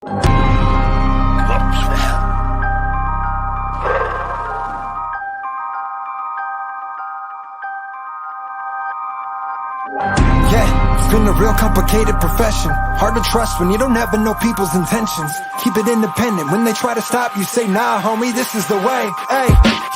Yeah, it's been a real complicated profession. Hard to trust when you don't ever know people's intentions. Keep it independent. When they try to stop you, say, nah, homie, this is the way. Hey,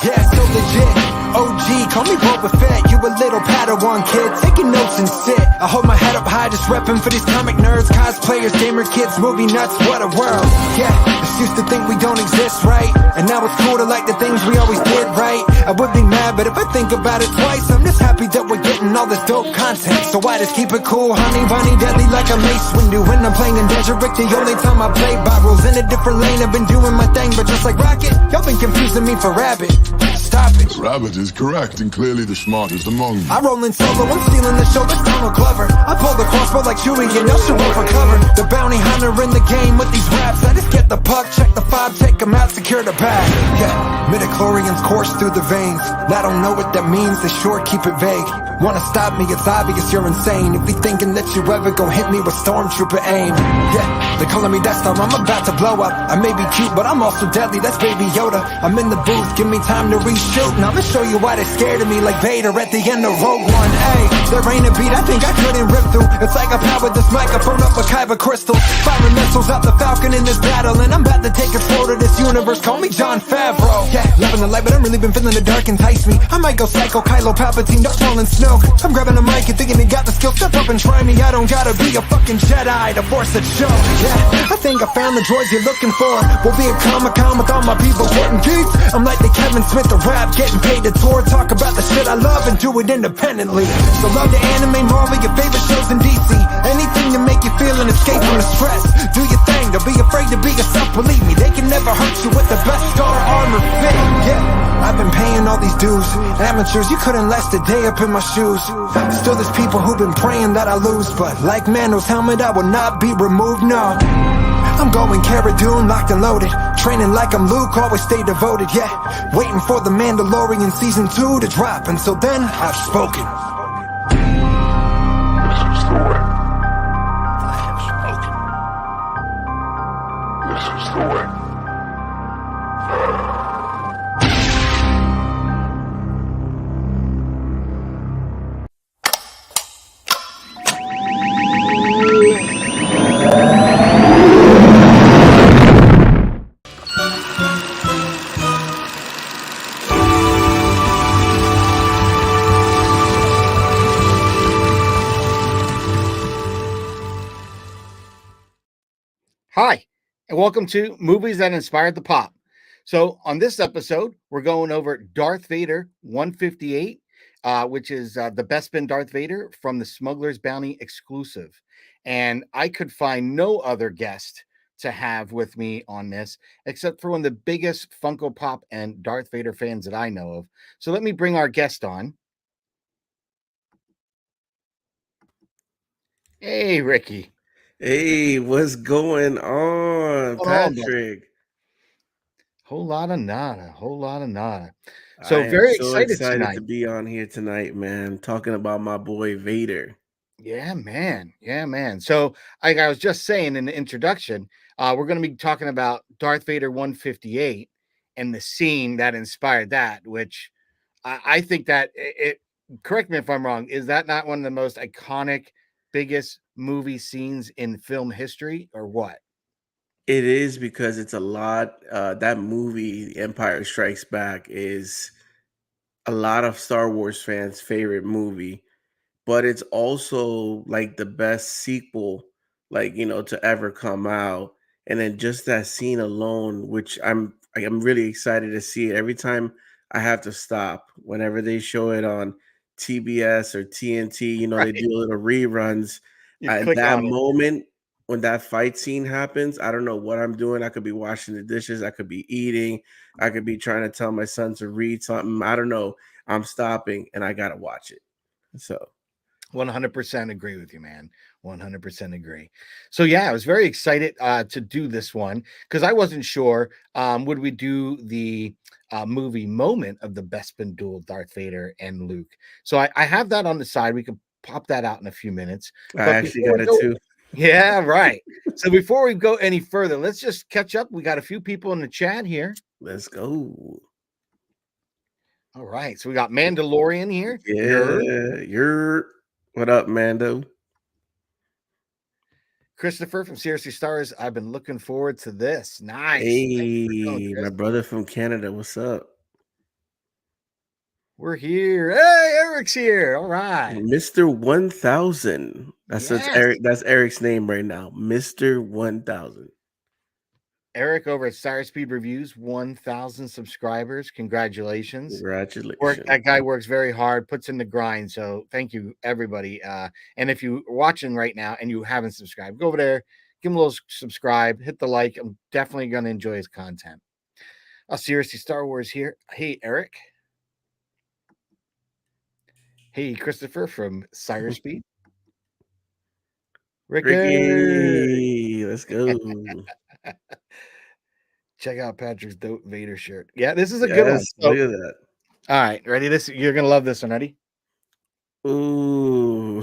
yeah, so legit. OG, call me Boba Fett. You a little Padawan kid, taking notes and sit. I hold my head up high, just repping for these comic nerds, cosplayers, gamer kids, movie nuts, what a world. Yeah, just used to think we don't exist, right? And now it's cool to like the things we always did, right? I would be mad, but if I think about it twice, I'm just happy that we're getting all this dope content. So I just keep it cool, honey, bunny, deadly like a Mace Windu. When I'm playing in Desert Rick, the only time I play by rules. In a different lane, I've been doing my thing, but just like Rocket, y'all been confusing me for Rabbit. Stop it. Rabbit is correct and clearly the smartest among you. I roll in solo, I'm stealing the show, that's Donald Glover. I pull the crossbow like Chewie and y'all should run for cover. The bounty hunter in the game with these raps. I just get the puck, check the fob, take them out, secure the bag. Yeah, midichlorians course through the veins. I don't know what that means, they sure keep it vague. Wanna stop me, it's obvious you're insane. If you thinking that you ever gon' hit me with stormtrooper aim. Yeah, they calling me Death Star, I'm about to blow up. I may be cute, but I'm also deadly, that's Baby Yoda. I'm in the booth, give me time to reshoot. Now I'ma show you why they're scared of me like Vader at the end of Rogue One. Ay, there ain't a beat I think I couldn't rip through. It's like I powered this microphone up a kyber crystal. Firing missiles out the Falcon in this battle, and I'm about to take control to this universe. Call me Jon Favreau. Yeah, loving the light, but I've really been feeling the dark entice me. I might go psycho, Kylo Palpatine, don't fall in snow. I'm grabbing the mic and thinking he got the skill. Step up and try me, I don't gotta be a fucking Jedi to force a show. Yeah, I think I found the droids you're looking for. We'll be at Comic-Con with all my people getting geeks. I'm like the Kevin Smith of rap, getting paid to tour, talk about the shit I love and do it independently. So love the anime, Marvel, your favorite shows in DC. Anything to make you feel an escape from the stress. Do your thing, don't be afraid to be yourself, believe me. They can never hurt you with the best Star armor fit. Yeah, I've been paying all these dues. Amateurs, you couldn't last a day up in my shoes. Still there's people who've been praying that I lose, but like Mando's helmet, I will not be removed, no. I'm going Cara Dune, locked and loaded. Training like I'm Luke, always stay devoted, yeah. Waiting for the Mandalorian Season 2 to drop. Until then, I've spoken. This is the way. I have spoken. This is the way. Hi, and welcome to Movies That Inspired the Pop. So on this episode, we're going over Darth Vader 158, which is the Bespin Darth Vader from the Smuggler's Bounty exclusive. And I could find no other guest to have with me on this, except for one of the biggest Funko Pop and Darth Vader fans that I know of. So let me bring our guest on. Hey, Ricky. Hey, what's going on, Patrick? Whole lot of nada. So So very so excited excited tonight. to be on here tonight, man. Talking about my boy Vader. Yeah, man. Yeah, man. So, like I was just saying in the introduction, we're going to be talking about Darth Vader 158 and the scene that inspired that, which I think that correct me if I'm wrong, is that not one of the most iconic, biggest movie scenes in film history or what? It is because it's a lot. That movie, Empire Strikes Back, is a lot of Star Wars fans' favorite movie, but it's also like the best sequel, to ever come out. And then just that scene alone, which I'm really excited to see it. Every time I have to stop whenever they show it on TBS or TNT, they Right. do little reruns. You At click that on it. moment when that fight scene happens, I don't know what I'm doing. I could be washing the dishes, I could be eating, I could be trying to tell my son to read something. I don't know. I'm stopping and I gotta watch it. So 100% agree with you, man. 100% agree. So yeah, I was very excited to do this one because I wasn't sure would we do the movie moment of the Bespin duel, Darth Vader and Luke. So I have that on the side. We can pop that out in a few minutes. I But actually before got we it go, too. Yeah, right. So before we go any further, let's just catch up. We got a few people in the chat here. Let's go. All right. So we got Mandalorian here. Yeah, you're what up, Mando? Christopher from Seriously Stars. I've been looking forward to this. Nice. Thanks for coming, Hey, my Chris. brother from Canada. What's up? We're here. Hey, Eric's here. All right. Mr. 1000. That's Yes. Eric. That's Eric's name right now. Mr. 1000. Eric over at Star Speed Reviews, 1,000 subscribers. Congratulations. Congratulations. That guy works very hard, puts in the grind. So thank you, everybody. And if you're watching right now and you haven't subscribed, go over there, give him a little subscribe, hit the like. I'm definitely going to enjoy his content. Seriously, Star Wars here. Hey, Eric. Hey, Christopher from Sire Speed. Ricky. Ricky, let's go. Check out Patrick's dope Vader shirt. Yeah, this is a good one. Yes, So, look at that. all right, ready? This you're gonna love this one. Ready? Ooh.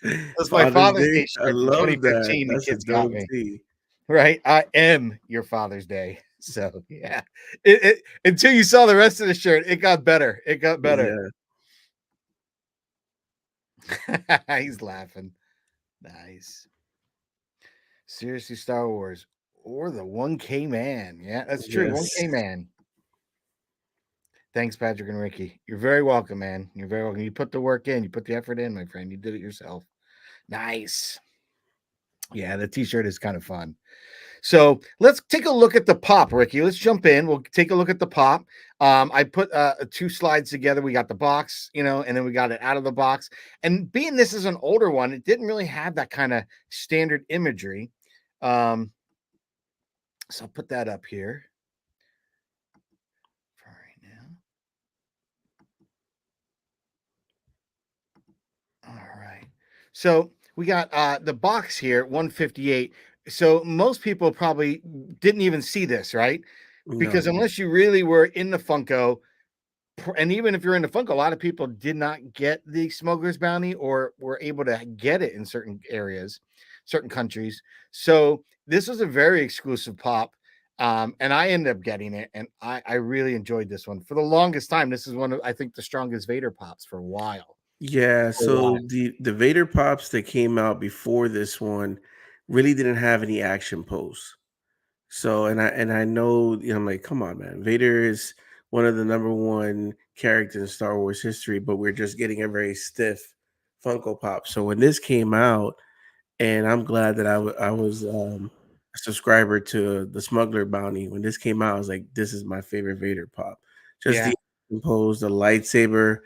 That's my Father's Father's Day. Day I shirt from love that. 2015. The That's a kids got dope me. tee. Right? I am your Father's Day. So yeah, it until you saw the rest of the shirt, it got better. It got better. Yeah. He's laughing. Nice. Seriously, Star Wars or the 1K man. Yeah, that's true. Yes. 1K man. Thanks, Patrick and Ricky. You're very welcome, man. You're very welcome. You put the work in, you put the effort in, my friend. You did it yourself. Nice. Yeah, the t-shirt is kind of fun. So let's take a look at the pop, Ricky. Let's jump in. We'll take a look at the pop. I put two slides together. We got the box, and then we got it out of the box. And being this is an older one, it didn't really have that kind of standard imagery. So I'll put that up here for right now. All right. So we got the box here, 158. So most people probably didn't even see this, right? Because No. unless you really were in the Funko, and even if you're in the Funko, a lot of people did not get the Smuggler's Bounty or were able to get it in certain areas, certain countries. So this was a very exclusive pop. And I ended up getting it, and I really enjoyed this one. For the longest time, this is one of, I think, the strongest Vader pops for a while. Yeah, For a while. so the Vader pops that came out before this one really didn't have any action pose. So and I know, I'm like, come on, man. Vader is one of the number one characters in Star Wars history, but we're just getting a very stiff Funko Pop. So when this came out, and I'm glad that I was a subscriber to the Smuggler Bounty. When this came out, I was like, this is my favorite Vader pop. Just Yeah. the pose, the lightsaber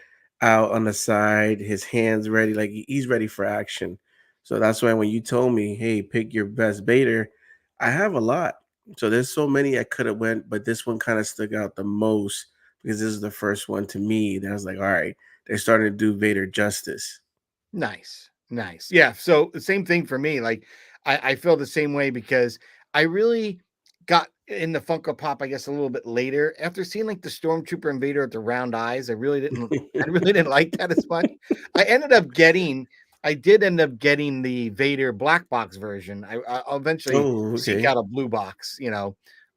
out on the side, his hands ready, like he's ready for action. So that's why when you told me, hey, pick your best Vader, I have a lot. So there's so many I could have went, but this one kind of stuck out the most because this is the first one to me that I was like, all right, they're starting to do Vader justice. Nice. Nice. Yeah. So the same thing for me. Like I feel the same way because I really got in the Funko Pop, I guess, a little bit later. After seeing like the Stormtrooper Invader with the round eyes, I really didn't like that as much. I did end up getting the Vader black box version. I'll eventually Oh, seek okay. out a blue box.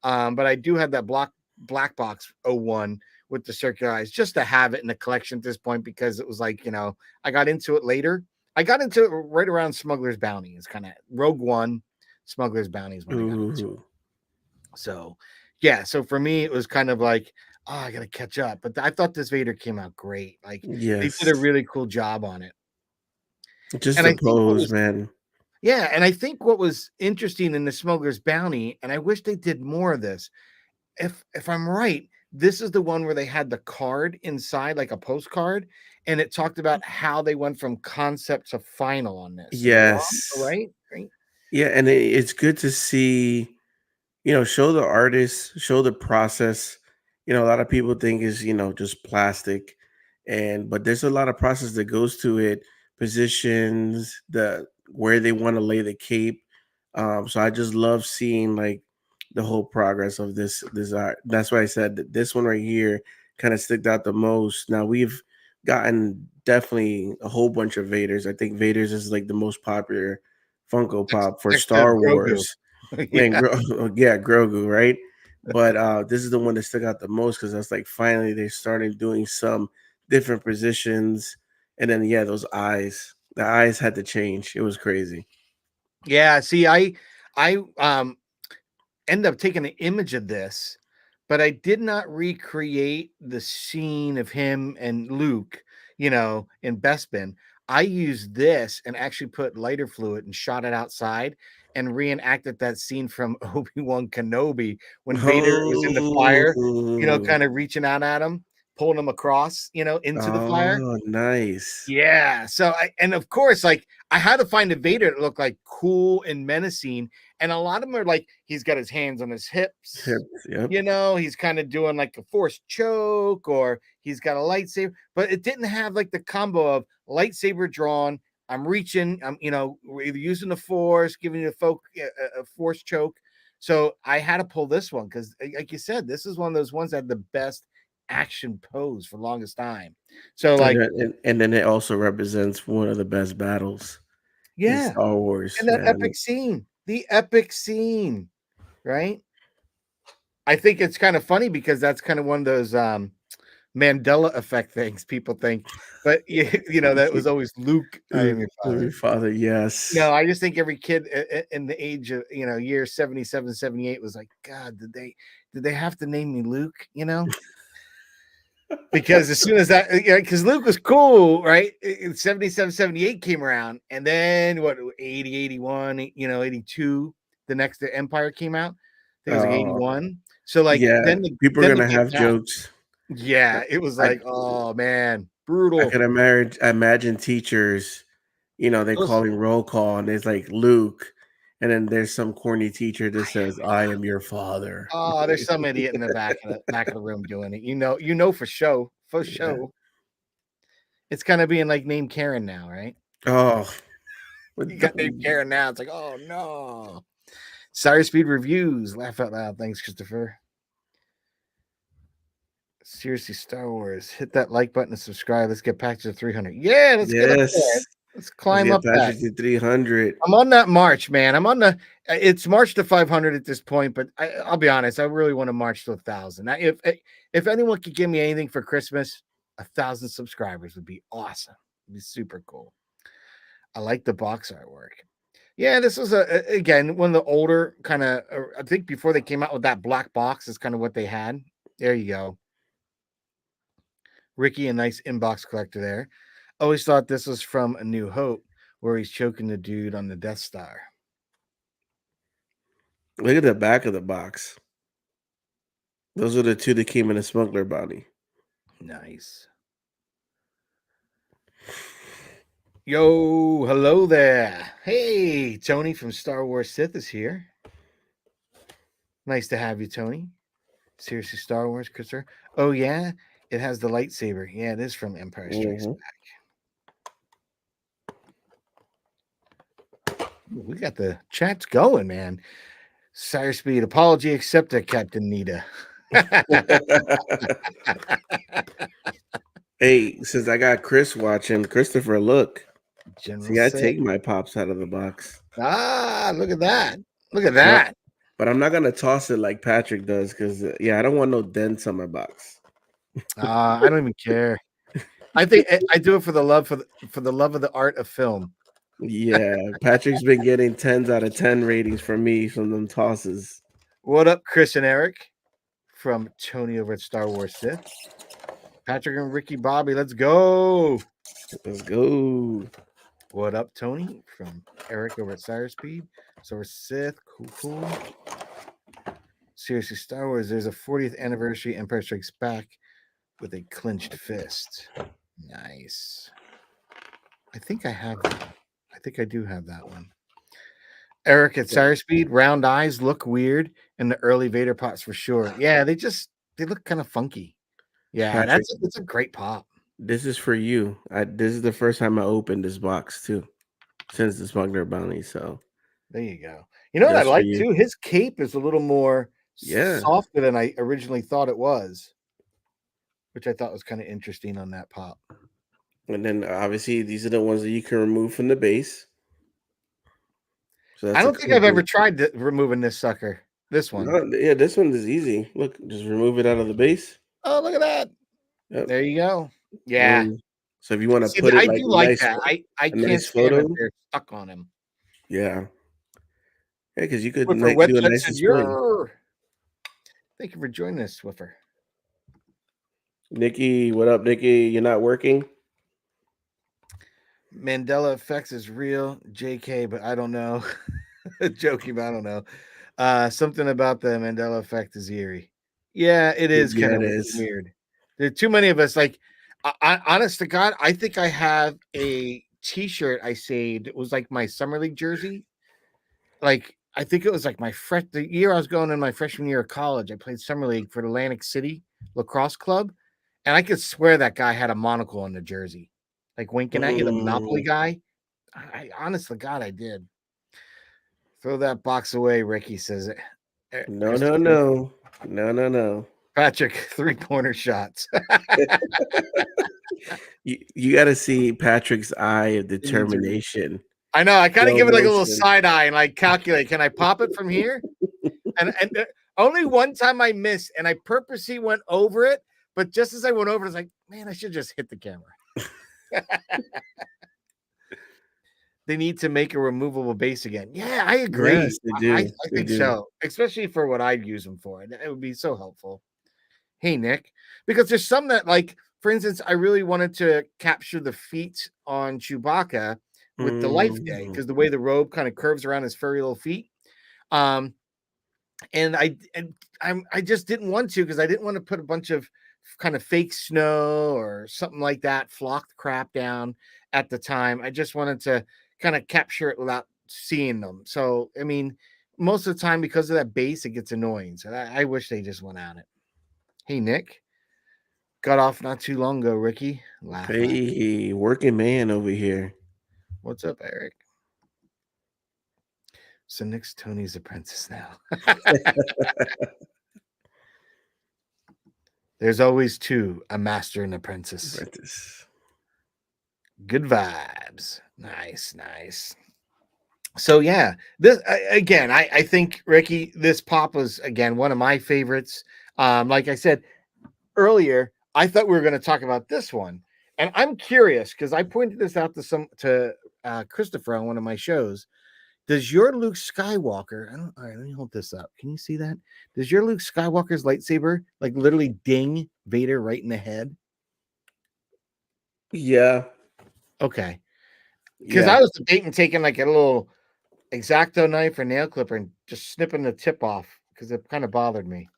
But I do have that black box '01 with the circular eyes just to have it in the collection at this point because it was like, I got into it later. I got into it right around Smuggler's Bounty. It's kind of Rogue One, Smuggler's Bounty is when I got into it. Ooh, So, yeah. So for me, it was kind of like, oh, I got to catch up. But I thought this Vader came out great. Like they did a yes. really cool job on it. Just And the I think pose, man. and I think what was interesting in the Smuggler's Bounty, and I wish they did more of this. If I'm right, this is the one where they had the card inside, like a postcard, and it talked about how they went from concept to final on this. Am I wrong? Yes. Right? Right? Yeah, and it's good to see, show the artist, show the process. A lot of people think is, just plastic, but there's a lot of process that goes to it, positions, the where they want to lay the cape. So I just love seeing like the whole progress of this art. That's why I said that this one right here kind of sticked out the most. Now gotten definitely a whole bunch of Vaders. I think Vaders is like the most popular Funko Pop for Next to Star Grogu. Wars. And Yeah. yeah, Grogu, right? But this is the one that stuck out the most because that's like finally they started doing some different positions, and then yeah, those eyes, the eyes had to change. It was crazy. Yeah, see, I end up taking an image of this, but I did not recreate the scene of him and Luke, in Bespin. I used this and actually put lighter fluid and shot it outside and reenacted that scene from Obi-Wan Kenobi when Vader was in the fire, Oh, kind of reaching out at him, pulling him across, into the fire. oh, nice. Yeah. So and of course, like I had to find a Vader that looked like cool and menacing. And a lot of them are like he's got his hands on his hips, Yep. he's kind of doing like a forced choke, or he's got a lightsaber, but it didn't have like the combo of lightsaber drawn. I'm reaching, we're either using the force, giving you a force choke. So I had to pull this one because, like you said, this is one of those ones that had the best action pose for the longest time. So, And like, then it also represents one of the best battles in yeah, Star Wars, and that man. epic scene, the epic scene, right? I think it's kind of funny because that's kind of one of those Mandela effect things people think, but that was always Luke. I am your father. Your father, No, yes. I just think every kid in the age of year 77, 78 was like, God, did they have to name me Luke? Because as soon as that, because Luke was cool, right? In 77, 78 came around, and then what, 80, 81, 82, the next the Empire came out. I think it was like Oh, 81. So like yeah. People are then the gonna game have passed. jokes. Yeah, it was I like, oh man, I brutal. could imagine teachers, they Those, calling roll call and it's like Luke, and then there's some corny teacher that says, "I am your father." oh, there's some idiot in the back of the room doing it. For show, for Yeah. show. It's kind of being like named Karen now, right? Oh, You got named Karen now. It's like, oh no. Sire Speed Reviews. Laugh out loud. Thanks, Christopher. Seriously, Star Wars. Hit that like button and subscribe. Let's get back to 300. Yeah, let's get up there. yes. Let's Let's climb get up that. Patrick to 300. I'm on that march, man. It's March to 500 at this point, but I'll be honest. I really want to march to 1,000. If anyone could give me anything for Christmas, 1,000 subscribers would be awesome. It'd be super cool. I like the box artwork. Yeah, this was again one of the older kind of. I think before they came out with that black box is kind of what they had. There you go, Ricky, a nice inbox collector there. Always thought this was from A New Hope, where he's choking the dude on the Death Star. Look at the back of the box. Those are the two that came in a smuggler bounty. Nice. Yo, hello there. Hey, Tony from Star Wars Sith is here. Nice to have you, Tony. Seriously, Star Wars, Christopher. Oh yeah, it has the lightsaber. Yeah, it is from Empire Strikes Mhm. Back. Ooh, we got the chats going, man. Sire Speed, apology accepted, Captain Nita. Hey, since I got Chris watching, Christopher, look. General See, I Sith. take my pops out of the box. Ah, look at that. Look at But I, that. but I'm not gonna toss it like Patrick does because yeah, I don't want no dents on my box. I don't even care. I think I do it for the love for the love of the art of film. Yeah, Patrick's been getting 10s out of 10 ratings from me from them tosses. What up, Chris and Eric from Tony over at Star Wars Sith? Patrick and Ricky Bobby, let's go. Let's go. What up, Tony from Eric over at Sire Speed? So we're Sith, cool. Seriously, Star Wars, there's a 40th anniversary Empire Strikes Back with a clenched fist. Nice. I think I have that. I think I do have that one. Eric at Sire Speed, round eyes look weird in the early Vader pots for sure. Yeah, they look kind of funky. Yeah, Patrick, that's a great pop. this is for you. This is the first time I opened this box too, since the smuggler bounty. So There you go. You know what I just for like you. too? His cape is a little more Yeah. softer than I originally thought it was, which I thought was kind of interesting on that pop. And then obviously these are the ones that you can remove from the base. So I that's a don't think cool I've ever thing. tried removing this sucker. This one. No, yeah, this one is easy. Look, just remove it out of the base. Oh, look at that. Yep. There you go. Yeah. Boom. So if you want to See, put it I like do like nice, that. I a can't nice stand that photo, they're stuck on him. yeah, because you could Swiffer do a website nice said, display. Thank you for joining us, Swiffer. Nikki, what up, Nikki? You're not working? Mandela effects is real, JK, but I don't know. Joking, but I don't know. Something about the Mandela effect is eerie. Yeah, it is kind Yeah, of it is. weird. There are too many of us. Like, honest to God, I think I have a T-shirt I saved. It was like my summer league jersey. Like, I think it was like the year I was going in my freshman year of college. I played summer league for the Atlantic City Lacrosse Club, and I could swear that guy had a monocle on the jersey, like winking at you, the Monopoly Mm, guy. I honest to God, I did. Throw that box away, Ricky says it. no, no, Christopher no, no, no, no. Patrick, 3-pointer shots. You got to see Patrick's eye of You need to read. determination, I know. I kind of slow give it like a little motion. side eye and like calculate. Can I pop it from here? And only one time I missed, and I purposely went over it. But just as I went over, I was like, man, I should just hit the camera. They need to make a removable base again. Yeah, I agree. Yes, they I do. They think do. so, especially for what I'd use them for. It would be so helpful. Hey, Nick, because there's some that, like, for instance, I really wanted to capture the feet on Chewbacca with the Life Day Mm, because the way the robe kind of curves around his furry little feet. Um, I just didn't want to because I didn't want to put a bunch of kind of fake snow or something like that, flocked crap down at the time. I just wanted to kind of capture it without seeing them. So, I mean, most of the time because of that base, it gets annoying. So I wish they just went at it. Hey, Nick, got off not too long ago, Ricky. Laugh, laugh. hey, working man over here. What's up, Eric? So Nick's Tony's apprentice now. There's always two, a master and apprentice. Apprentice. Good vibes. Nice, nice. So yeah, this again, I think Ricky, this pop was again one of my favorites. Like I said earlier, I thought we were going to talk about this one, and I'm curious because I pointed this out to Christopher on one of my shows. Does your Luke Skywalker? All right, let me hold this up. Can you see that? Does your Luke Skywalker's lightsaber like literally ding Vader right in the head? Yeah, Okay, because yeah. I was debating taking like a little X-Acto knife or nail clipper and just snipping the tip off because it kind of bothered me.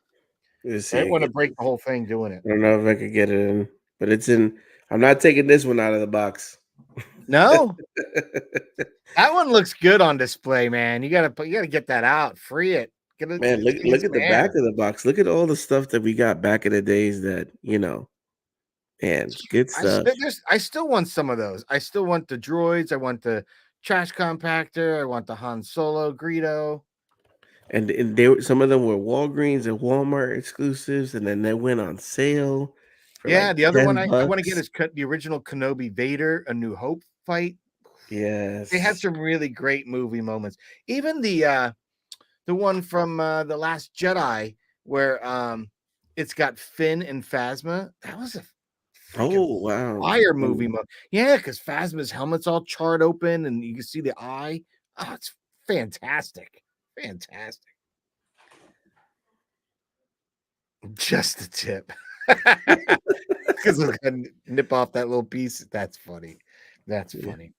Let's I didn't see. want to break the whole thing doing it. I don't know if I could get it in, but it's in. I'm not taking this one out of the box. No, that one looks good on display, man. You gotta get that out, free it, Man, get it look some at the back air. of the box. Look at all the stuff that we got back in the days that, man, good stuff. I still want some of those. I still want the droids. I want the trash compactor. I want the Han Solo Greedo. And they were some of them were Walgreens and Walmart exclusives, and then they went on sale for Yeah, like the other one 10 I want to get bucks. is the original Kenobi Vader, A New Hope fight. They had Yes. some really great movie moments. Even the one from the Last Jedi where it's got Finn and Phasma. That was a freaking Oh, wow. fire movie. Yeah, because Phasma's helmet's all charred open and you can see the eye. Oh, it's fantastic. Fantastic. Just the tip. Because it's gonna nip off that little piece. That's funny. That's Yeah. funny.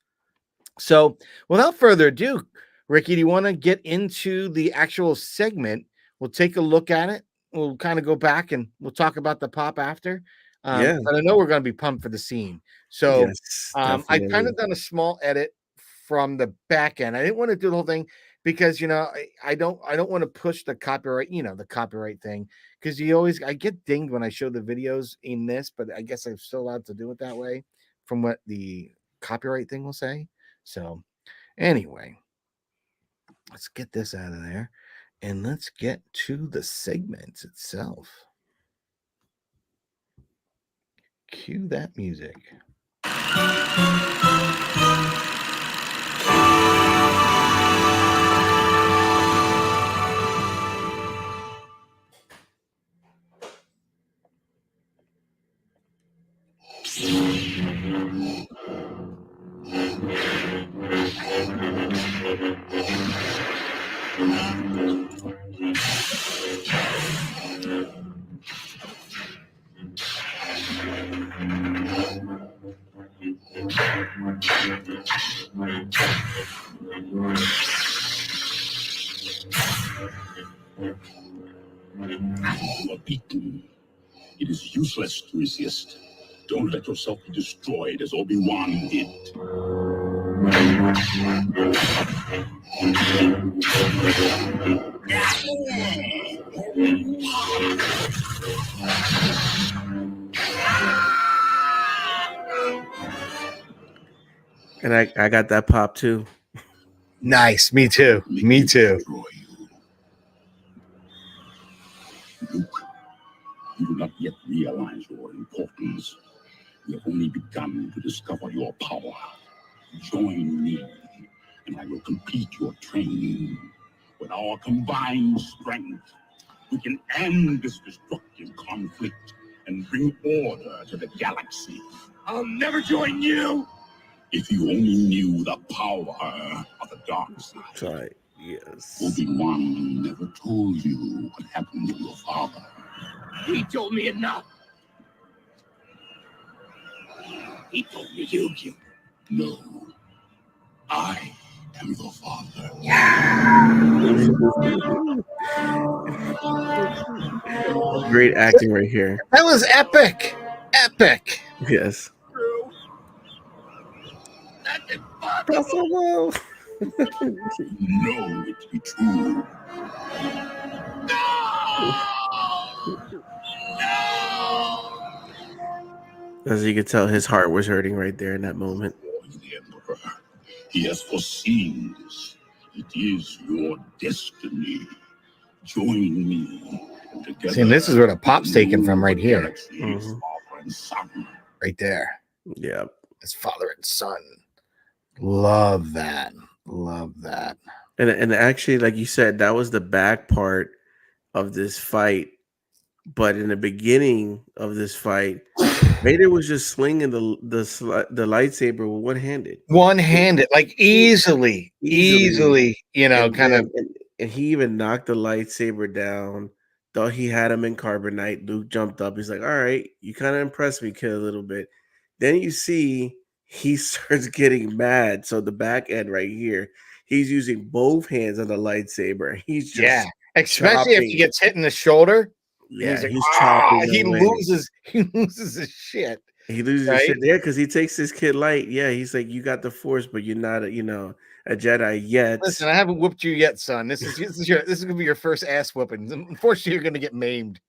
So, without further ado, Ricky, do you want to get into the actual segment? We'll take a look at it. We'll kind of go back and we'll talk about the pop after. Yeah. But I know we're going to be pumped for the scene. So, Yes, I've kind definitely. of done a small edit from the back end. I didn't want to do the whole thing because I don't want to push the copyright, the copyright thing because I get dinged when I show the videos in this, but I guess I'm still allowed to do it that way from what the copyright thing will say. So, anyway, let's get this out of there and let's get to the segment itself. Cue that music. You are beaten. It is useless to resist. Don't let yourself be destroyed as Obi-Wan did. And I got that pop too. Nice. Me too. Me too. Destroy you. Luke, you do not yet realize your importance. You have only begun to discover your power. Join me, and I will complete your training. With our combined strength, we can end this destructive conflict and bring order to the galaxy. I'll never join you! If you only knew the power of the dark side. Sorry. Yes. Obi-Wan never told you what happened to your father. He told me enough. He told me you. No. I am your father. Great acting right here. That was epic. Epic. Yes. True. That's impossible. Possible. No, it to be true. As you could tell, his heart was hurting right there in that moment. The Emperor. He has foreseen this. It is your destiny. Join me. Together. See, and this is where the pop's taken from right here. Mhm. Father and son. Right there. Yeah. It's father and son. Love that. Love that. And actually, like you said, that was the back part of this fight. But in the beginning of this fight, Vader was just slinging the lightsaber with One-handed, like easily, you know, and kind of. and he even knocked the lightsaber down. Thought he had him in carbonite. Luke jumped up. He's like, "All right, you kind of impressed me, kid, a little bit." Then you see he starts getting mad. So the back end right here, he's using both hands on the lightsaber. He's just Yeah, especially if he chopping. gets hit in the shoulder. And Yeah, he's like, he's chopping. he away. loses his shit. He loses his shit there because he takes his kid light. Yeah, he's like, you got the force, but you're not a Jedi yet. Listen, I haven't whooped you yet, son. This is gonna be your first ass whooping. Unfortunately, you're gonna get maimed.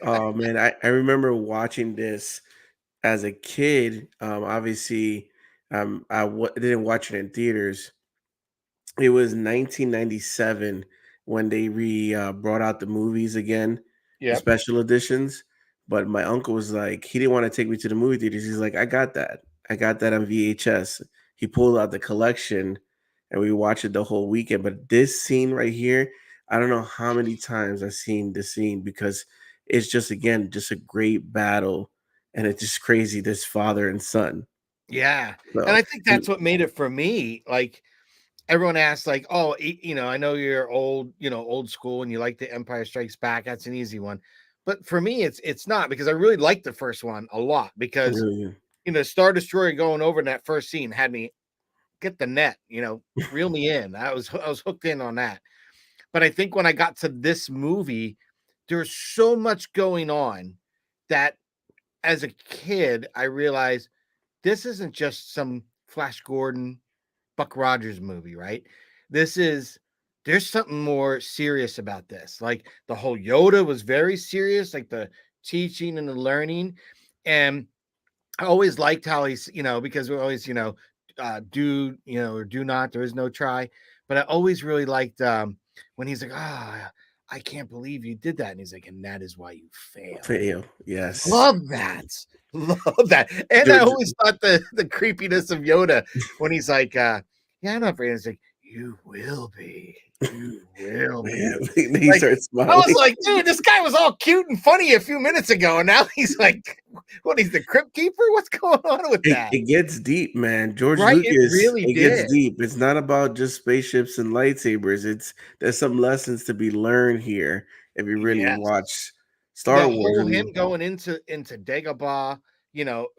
Oh man, I remember watching this as a kid. Obviously, didn't watch it in theaters. It was 1997 when they brought out the movies again, the Yeah. special editions. But my uncle was like, he didn't want to take me to the movie theaters. He's like, I got that on VHS. He pulled out the collection, and we watched it the whole weekend. But this scene right here, I don't know how many times I've seen this scene because it's just a great battle, and it's just crazy. This father and son. Yeah. So, And I think that's what made it for me. Like, everyone asks, like, oh, you know, I know you're old school and you like the Empire Strikes Back. That's an easy one. But for me, it's not, because I really liked the first one a lot, because really, Star Destroyer going over in that first scene had me get the net, reel me in. I was hooked in on that. But I think when I got to this movie, there's so much going on that as a kid, I realized this isn't just some Flash Gordon, Buck Rogers movie, right? There's something more serious about this. Like, the whole Yoda was very serious, like the teaching and the learning. And I always liked how he's, because we always, do, or do not, there is no try. But I always really liked when he's like, I can't believe you did that. And he's like, and that is why you fail. Fail. Yes. Love that. Love that. And I George, always thought the creepiness of Yoda when he's like, yeah, I'm not afraid. It's like, you will be. You will be. he Like, starts I was smiling. like, dude, this guy was all cute and funny a few minutes ago, and now he's like, what? He's the crypt keeper? What's going on with that? It gets deep, man. George Right? It Lucas, really it gets did. deep. It's not about just spaceships and lightsabers. There's some lessons to be learned here if you really Yes. watch The Star Wars. whole him And going into Dagobah,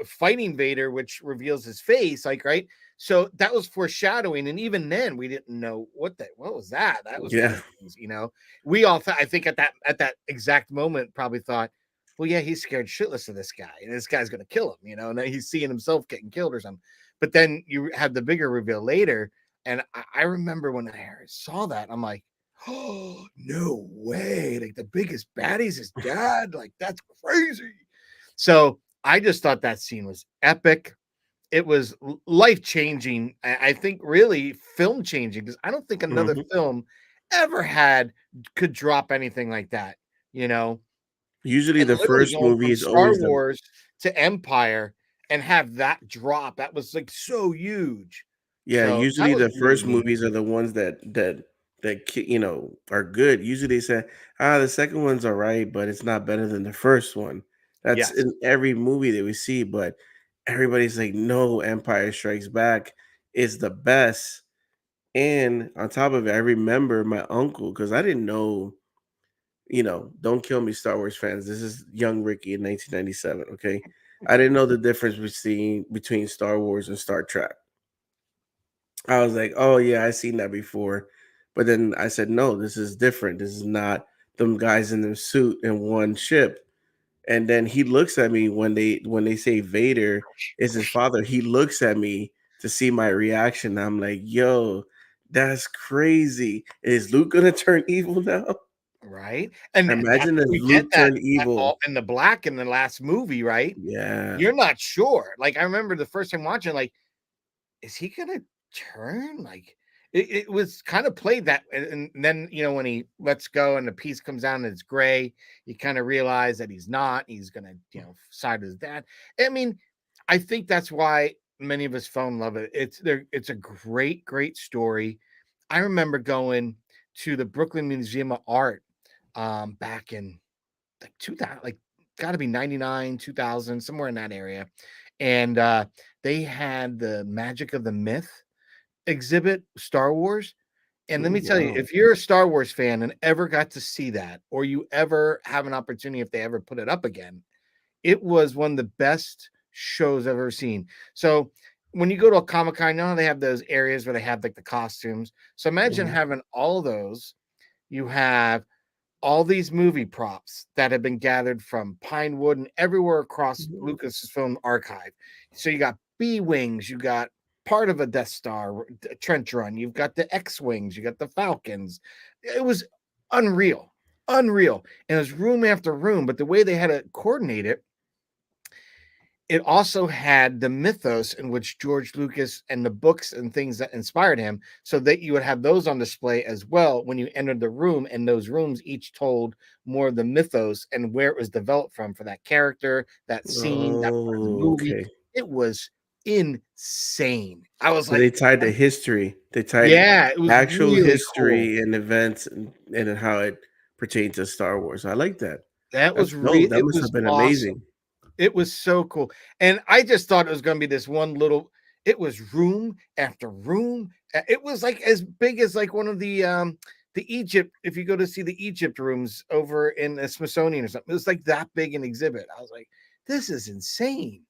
fighting Vader, which reveals his face, like, right. So that was foreshadowing, and even then we didn't know what was that. That was one yeah, of the things. We all thought, I think at that exact moment probably thought, well, yeah, he's scared shitless of this guy, and this guy's gonna kill him, and then he's seeing himself getting killed or something. But then you had the bigger reveal later, and I remember when I saw that, I'm like, oh, no way. Like the biggest baddie's his dad. Like that's crazy. So I just thought that scene was epic. It was life changing. I think really film changing because I don't think another mhm. film ever could drop anything like that, you know, Usually and the literally first going movie from is Star always the Wars to Empire and have that drop. That was like so huge. yeah. So that Usually was the really first neat. movies are the ones that are good. Usually they say, the second one's all right, but it's not better than the first one. That's Yes. in every movie that we see, but everybody's like, no, Empire Strikes Back is the best. And on top of it, I remember my uncle because I didn't know, don't kill me, Star Wars fans. This is young Ricky in 1997. Okay, I didn't know the difference between Star Wars and Star Trek. I was like, oh yeah, I've seen that before. But then I said, no, this is different. This is not them guys in the suit in one ship. And then he looks at me when they say Vader is his father. He looks at me to see my reaction. I'm like, yo, that's crazy. Is Luke gonna turn evil now? Right, and that's Imagine if we get Luke that turned all evil. in the black in the last movie, right? Yeah. You're not sure. Like, I remember the first time watching, like, is he gonna turn? Like, it was kind of played that, and then when he lets go and the piece comes down and it's gray, you kind of realize that he's not. He's gonna side with his dad. I mean, I think that's why many of us fell in love with it. It's a great, great story. I remember going to the Brooklyn Museum of Art back in like 2000, like got to be 99, 2000, somewhere in that area. And they had the Magic of the Myth exhibit, Star Wars. And let Oh, me tell you, wow. if you're a Star Wars fan and ever got to see that, or you ever have an opportunity, if they ever put it up again, it was one of the best shows I've ever seen. So when you go to a Comic Con, they have those areas where they have like the costumes. So imagine Mhm. having all of those. You have all these movie props that have been gathered from Pinewood and everywhere across Lucas's film archive. So you got B wings, you got part of a Death Star trench run, you've got the X wings, you got the Falcons. It was unreal, unreal, and it was room after room. But the way they had to coordinate it, it also had the mythos in which George Lucas and the books and things that inspired him, so that you would have those on display as well when you entered the room. And those rooms each told more of the mythos and where it was developed from for that character, that scene, that part of the Oh, movie. okay. It was insane. I was So like, they tied the history. They tied yeah, it was actual really cool. history and events and how it pertains to Star Wars. I like that. That That's was dope. That it must was have been awesome. amazing. It was so cool. And I just thought it was going to be this one little, it was room after room. It was like as big as like one of the Egypt, if you go to see the Egypt rooms over in the Smithsonian or something. It was like that big an exhibit. I was like, this is insane.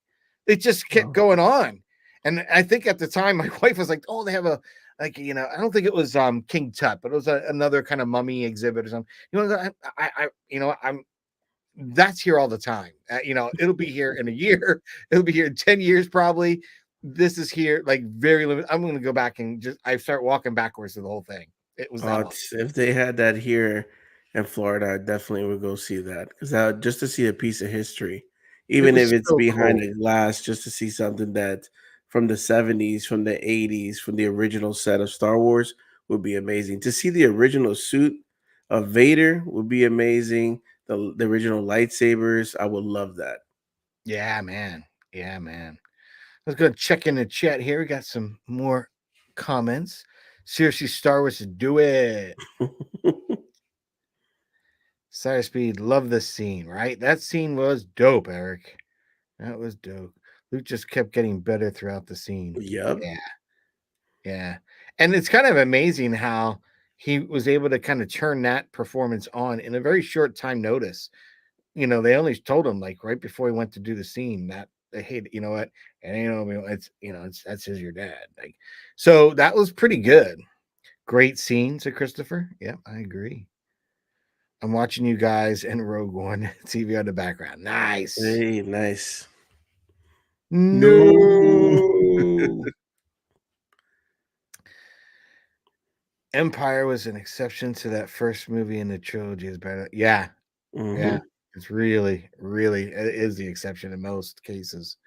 It just kept Wow. going on. And I think at the time my wife was like, oh, they have a like, I don't think it was King Tut, but it was another kind of mummy exhibit or something. I'm that's here all the time. It'll be here in a year. It'll be here in 10 years, probably. This is here like very limited. I'm going to go back and I start walking backwards to the whole thing. It was that awesome. If they had that here in Florida, I definitely would go see that because just to see a piece of history, It even if was it's so behind cool. a glass, just to see something that from the 70s, from the 80s, from the original set of Star Wars would be amazing. To see the original suit Vader would be amazing. The original lightsabers, I would love that. Yeah, man. Yeah, man. Let's go check in the chat here. We got some more comments. Seriously, Star Wars, do it. Sire Speed, love this scene, right? That scene was dope, Eric. That was dope. Luke just kept getting better throughout the scene. Yep. Yeah, yeah. And it's kind of amazing how he was able to kind of turn that performance on in a very short time notice. They only told him like right before he went to do the scene that hey, you know what? And it's that's his your dad. Like, so that was pretty good. Great scene, said Christopher. Yep, I agree. I'm watching you guys and Rogue One TV on the background. Nice. Hey, nice. No. No. Empire was an exception to that first movie in the trilogy. Is better. Yeah, yeah. Mhm. It's really, really it is the exception in most cases.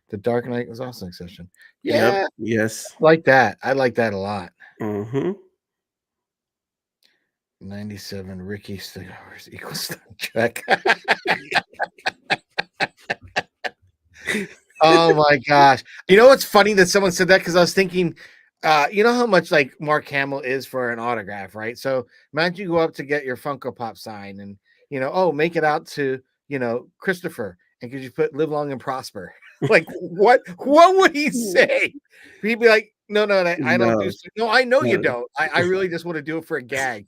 The Dark Knight was also an exception. Yep. Yeah, Yes. like that. I like that a lot. Mhm. 97 Ricky Star Wars equals Star Trek. Oh my gosh. You know what's funny that someone said that because I was thinking, you know how much like Mark Hamill is for an autograph, right? So imagine you go up to get your Funko Pop sign and oh, make it out to Christopher, and could you put live long and prosper? Like what would he say? He'd be like, no, I don't do No. no, I know you No. don't. I really just want to do it for a gag.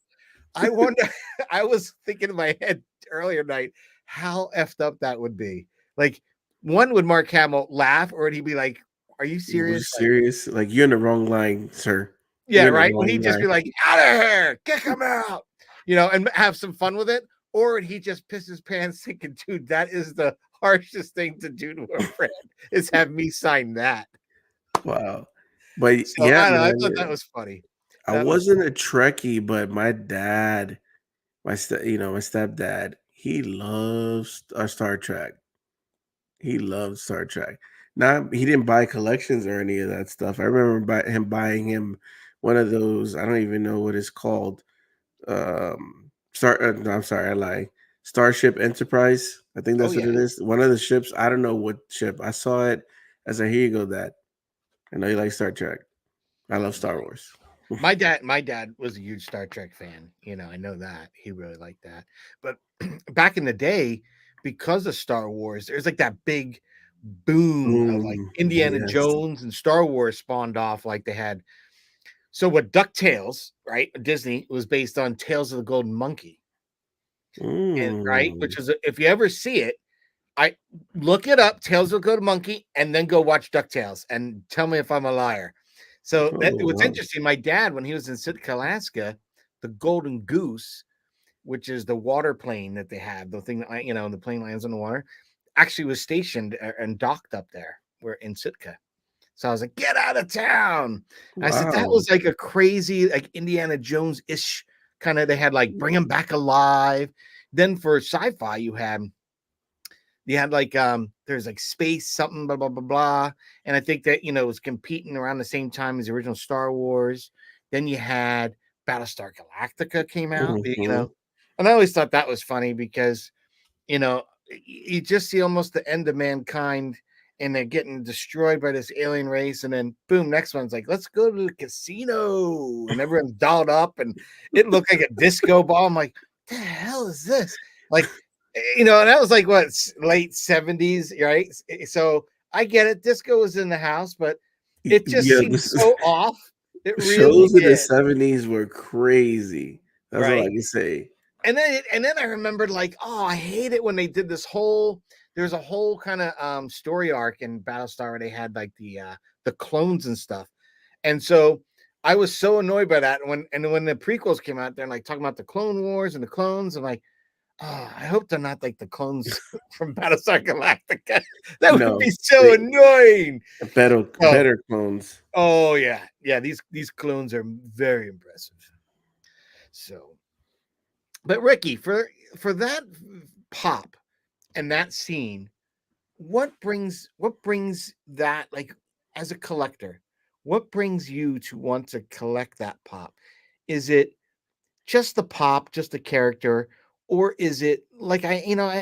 I wonder, I was thinking in my head earlier night how effed up that would be. Like, one, would Mark Hamill laugh, or would he be like, "Are you You serious?" Like, serious? Like, you're in the wrong line, sir. yeah, You're in the right. Would wrong he just line. be like, "Out of here, kick him out," and have some fun with it, or would he just piss his pants, thinking, "Dude, that is the harshest thing to do to a friend is have me sign that." Wow. But So yeah, I don't know. I thought that man, was funny. I That was wasn't a Trekkie, but my dad, my stepdad, he loves Star Trek. He loved Star Trek. Not he didn't buy collections or any of that stuff. I remember him buying him one of those. I don't even know what it's called. No, I'm sorry, I lie. Starship Enterprise. I think oh that's what yeah. it is. One of the ships. I don't know what ship. I saw it. I said, "Here you go, Dad." I know you like Star Trek. I love Star Wars. My dad was a huge Star Trek fan. I know that he really liked that. But back in the day, because of Star Wars, there's like that big boom of like Indiana Yes. Jones and Star Wars spawned off. Like they had so what DuckTales, right? Disney was based on Tales of the Golden Monkey, and right, Mm. which is if you ever see it, I look it up, Tales of the Golden Monkey, and then go watch DuckTales and tell me if I'm a liar. So it Oh, was wow. interesting. My dad, when he was in Sitka, Alaska, the Golden Goose, which is the water plane that they have, the thing that the plane lands on the water, actually was stationed and docked up there. We're in Sitka. So I was like, get out of town. I said, that Wow. was like a crazy, like Indiana Jones-ish kind of, they had like bring him back alive. Then for sci-fi, you had like there's like space something blah blah blah blah, and I think that it was competing around the same time as the original Star Wars. Then you had Battlestar Galactica came out, Mhm. and I always thought that was funny because you just see almost the end of mankind, and they're getting destroyed by this alien race, and then boom, next one's like, let's go to the casino, and everyone's dolled up, and it looked like a disco ball. I'm like, the hell is this? Like, and that was like what late 70s, right? So I get it, disco was in the house, but it just Yeah, seemed so off. It really shows in the did, 70s were crazy. That's all I right? can say. And then I remembered like, oh, I hate it when they did this whole. There's a whole kind of story arc in Battlestar where they had like the clones and stuff, and so I was so annoyed by that. When the prequels came out, they're like talking about the Clone Wars and the clones. I'm like, oh, I hope they're not like the clones from Battlestar Galactica. That would No, be so they annoying. Oh, better clones. oh yeah. These clones are very impressive. So, but Ricky, for that pop and that scene, what brings that, like, as a collector, what brings you to want to collect that pop? Is it just the pop, just the character, or is it like I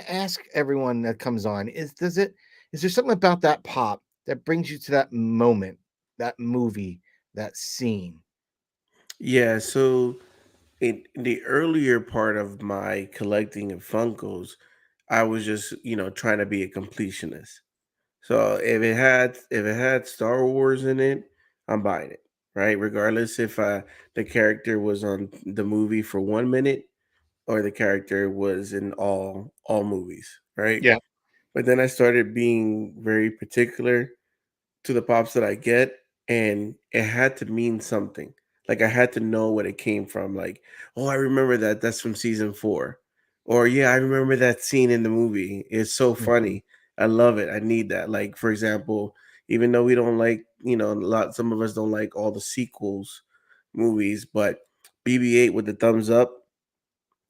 ask everyone that comes on, is there something about that pop that brings you to that moment, that movie, that scene? Yeah, so in the earlier part of my collecting of Funkos, I was just, trying to be a completionist. So if it had Star Wars in it, I'm buying it, right? Regardless if the character was on the movie for 1 minute or the character was in all movies, right? Yeah, But then I started being very particular to the pops that I get, and it had to mean something. Like I had to know what it came from. Like, oh, I remember that. That's from season 4. Or yeah, I remember that scene in the movie. It's so mhm, funny. I love it. I need that. Like, for example, even though we don't like, some of us don't like all the sequels movies, but BB-8 with the thumbs up,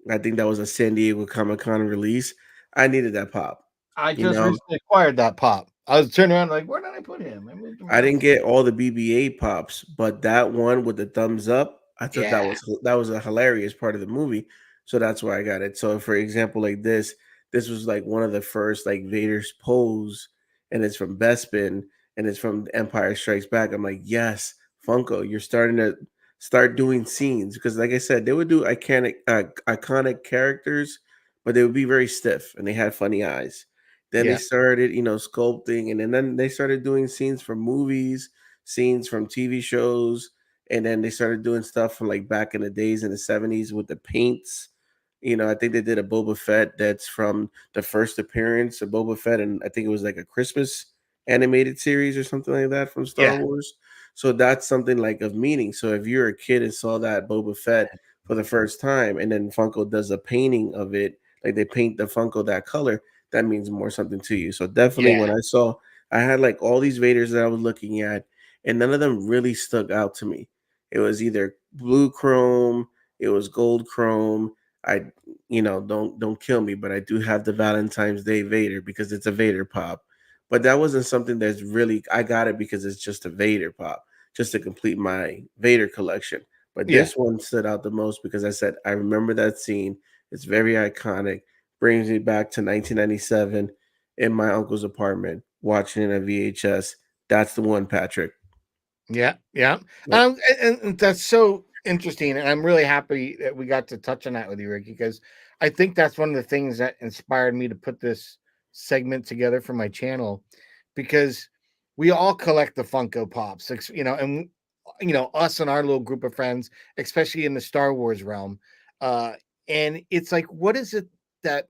I think that was a San Diego Comic Con release. I needed that pop. I You just know, recently acquired that pop. I was turning around like, where did I put him? I moved him I around didn't somewhere. get all the BB-8 pops, but that one with the thumbs up, I thought that Yeah, was a hilarious part of the movie. So that's why I got it. So for example, like this was like one of the first like Vader's pose, and it's from Bespin, and it's from Empire Strikes Back. I'm like, yes, Funko, you're starting to start doing scenes because, like I said, they would do iconic characters, but they would be very stiff and they had funny eyes. Then they yeah, started, sculpting, and then they started doing scenes from movies, scenes from TV shows, and then they started doing stuff from like back in the days in the 70s with the paints. I think they did a Boba Fett that's from the first appearance of Boba Fett, and I think it was like a Christmas animated series or something like that from Star yeah, Wars. So that's something like of meaning. So if you're a kid and saw that Boba Fett for the first time, and then Funko does a painting of it, like they paint the Funko that color, that means more something to you. So definitely yeah, when I had like all these Vaders that I was looking at, and none of them really stuck out to me. It was either blue chrome, it was gold chrome. I don't kill me, but I do have the Valentine's Day Vader because it's a Vader pop. But that wasn't something that's really I got it because it's just a Vader pop, just to complete my Vader collection. But yeah. this one stood out the most because I said I remember that scene. It's very iconic, brings me back to 1997 in my uncle's apartment watching it on VHS. That's the one, Patrick. Yeah, yeah. Yep. And that's so interesting, and I'm really happy that we got to touch on that with you, Ricky, because I think that's one of the things that inspired me to put this segment together for my channel, because we all collect the Funko Pops, and us and our little group of friends, especially in the Star Wars realm. Uh, and it's like, what is it that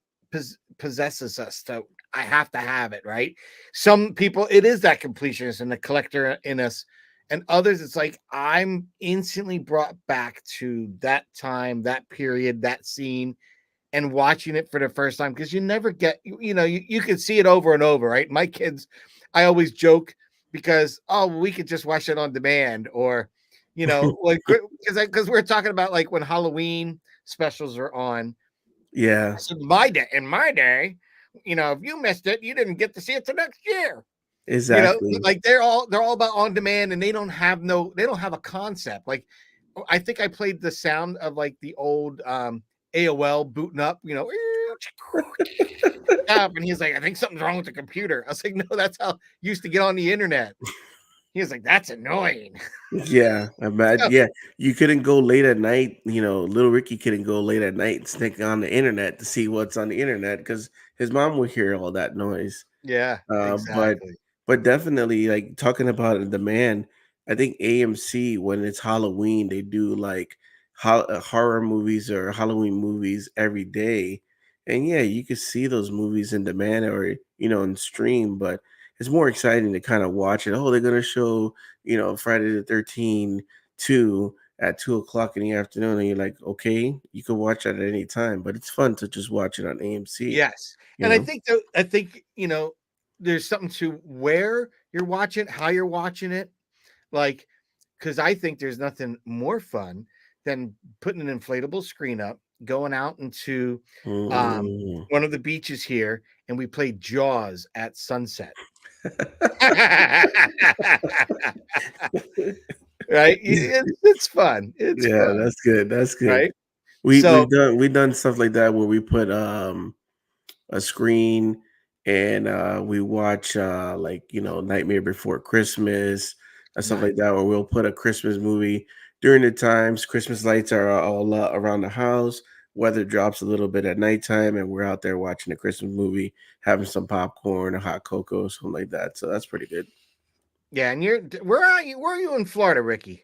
possesses us to I have to have it, right? Some people, it is that completionist and the collector in us, and others it's like I'm instantly brought back to that time, that period, that scene, and watching it for the first time, because you never get you can see it over and over, right? My kids, I always joke, because we could just watch it on demand, or like, because we're talking about like when Halloween specials are on. I Yeah, said, in my day, if you missed it, you didn't get to see it the next year. exactly. Like they're all about on demand, and they don't have a concept. Like, I think I played the sound of like the old AOL booting up, and he's like, I think something's wrong with the computer. I was like, no, that's how you used to get on the internet. He was like, that's annoying. Yeah, So, yeah, you couldn't go late at night, little Ricky couldn't go late at night and sneak on the internet to see what's on the internet because his mom would hear all that noise. yeah, Uh, but exactly. but definitely like talking about a demand, I think AMC when it's Halloween, they do like horror movies or Halloween movies every day. And yeah, you could see those movies in demand or in stream, but it's more exciting to kind of watch it. Oh, they're gonna show, Friday the 13th 2 at 2 o'clock in the afternoon, and you're like, okay, you can watch it at any time, but it's fun to just watch it on AMC, Yes. you And I know? think there's something to where you're watching, how you're watching it. Like, because I think there's nothing more fun than putting an inflatable screen up, going out into Mm. one of the beaches here, and we play Jaws at sunset. Right? It's fun. It's Yeah, fun. that's good, that's good. Right? We So we've done stuff like that where we put a screen and we watch like Nightmare Before Christmas and stuff nice. like that, or we'll put a Christmas movie during the times Christmas lights are all around the house. Weather drops a little bit at nighttime, and we're out there watching a Christmas movie, having some popcorn, a hot cocoa, something like that. So that's pretty good. Yeah, and where are you? Where are you in Florida, Ricky?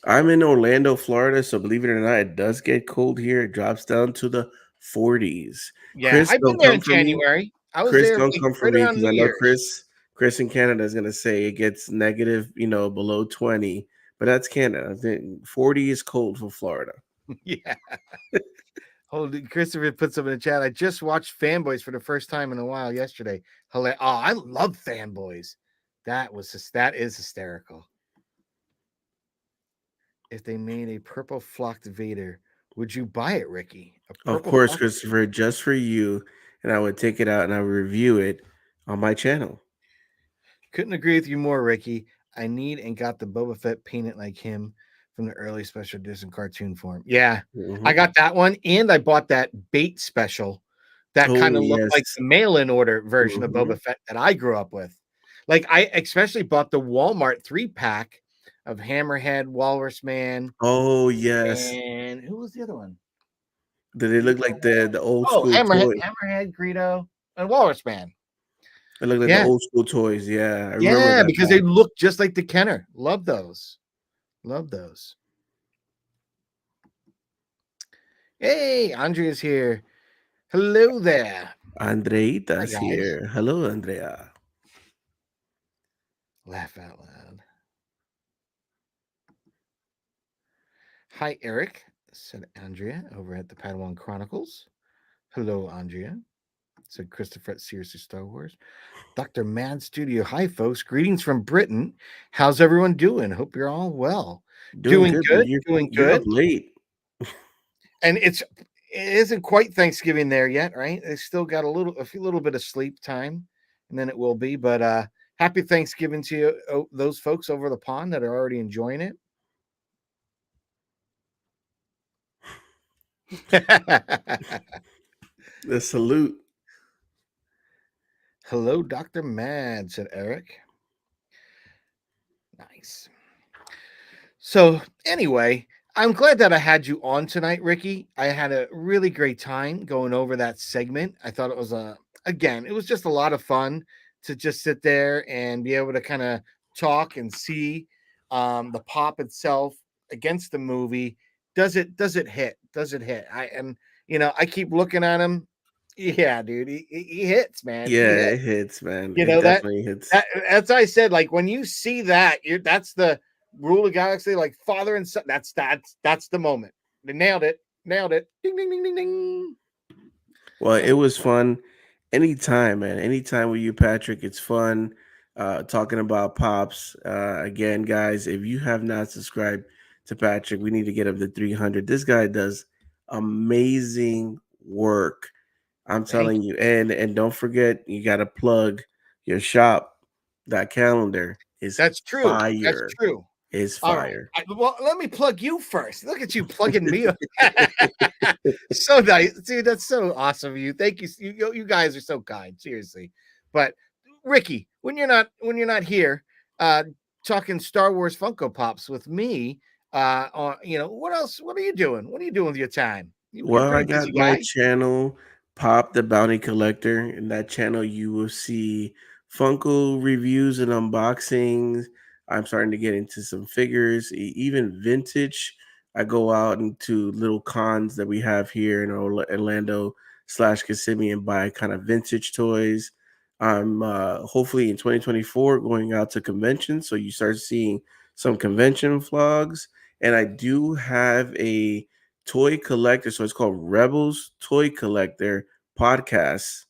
I'm in Orlando, Florida, so believe it or not, it does get cold here. It drops down to the 40s. Yeah, Chris, I've been don't there come in for me. January. I was Chris, there don't like come for right me around because New I know Year's. Chris in Canada is gonna say it gets negative, below 20, but that's Canada. 40 is cold for Florida. Yeah. Holy Christopher put some in the chat. I just watched Fanboys for the first time in a while yesterday. Oh, I love Fanboys. That is hysterical. If they made a purple flocked Vader, would you buy it, Ricky? A Of purple course, flocked Christopher, just for you, and I would take it out and I would review it on my channel. Couldn't agree with you more, Ricky. I need and got the Boba Fett painted like him from the early special edition cartoon form. Yeah, I Mhm. got that one, and I bought that bait special that kind Oh of looked like yes. the mail-in order version of Mhm. Boba Fett that I grew up with. Like I especially bought the Walmart 3-pack of Hammerhead, Walrus Man, Oh yes. and who was the other one? Did they look like the old Oh, school toy? Hammerhead, Greedo, and Walrus Man. They look like the Yeah, old school toys. Yeah, I remember yeah, that because they pack. look just like the Kenner. Love those. Love those. Hey, Andrea's here. Hello there. Hi, Andreita's guys. here. Hello, Andrea. Laugh out loud. Hi, Eric, said Andrea over at the Padawan Chronicles. Hello, Andrea, said Christopher at Seriously Star Wars. Dr. Mad Studio. Hi, folks. Greetings from Britain. How's everyone doing? Hope you're all well. Doing Doing good, but good. you're Doing you're up good. late. And it isn't quite Thanksgiving there yet, right? They still got a few little bit of sleep time, and then it will be. But happy Thanksgiving to you, those folks over the pond that are already enjoying it. The salute. Hello, Dr. Mad, said Eric. Nice. So, anyway, I'm glad that I had you on tonight, Ricky. I had a really great time going over that segment. I thought it was it was just a lot of fun to just sit there and be able to kind of talk and see the pop itself against the movie. Does it hit? Does it hit? I keep looking at him. Yeah, dude, he hits, man. He Yeah, hits. it hits, man. You It know definitely hits. that's I said, like when you see that, that's the rule of galaxy, like father and son. That's the moment. They nailed it. Nailed it. Ding ding ding ding ding. Well, it was fun. Anytime, man. Anytime with you, Patrick. It's fun talking about pops. Again, guys, if you have not subscribed to Patrick, we need to get up to 300. This guy does amazing work. I'm Thank telling you. you. And don't forget, you got to plug your shop. That calendar is That's true. That's fire. true. Is All right. fire. Well, let me plug you first. Look at you plugging me. So nice, dude. That's so awesome of you. Thank you. You guys are so kind. Seriously. But Ricky, when you're not here, uh, talking Star Wars Funko Pops with me, what else? What are you doing? What are you doing with your time? You're a Well, I pretty busy got my guy. channel, Pop the Bounty Collector. In that channel, you will see Funko reviews and unboxings. I'm starting to get into some figures, even vintage. I go out into little cons that we have here in Orlando slash Kissimmee and buy kind of vintage toys. I'm hopefully in 2024 going out to conventions, so you start seeing some convention vlogs. And I do have a toy collector. So it's called Rebels Toy Collector Podcast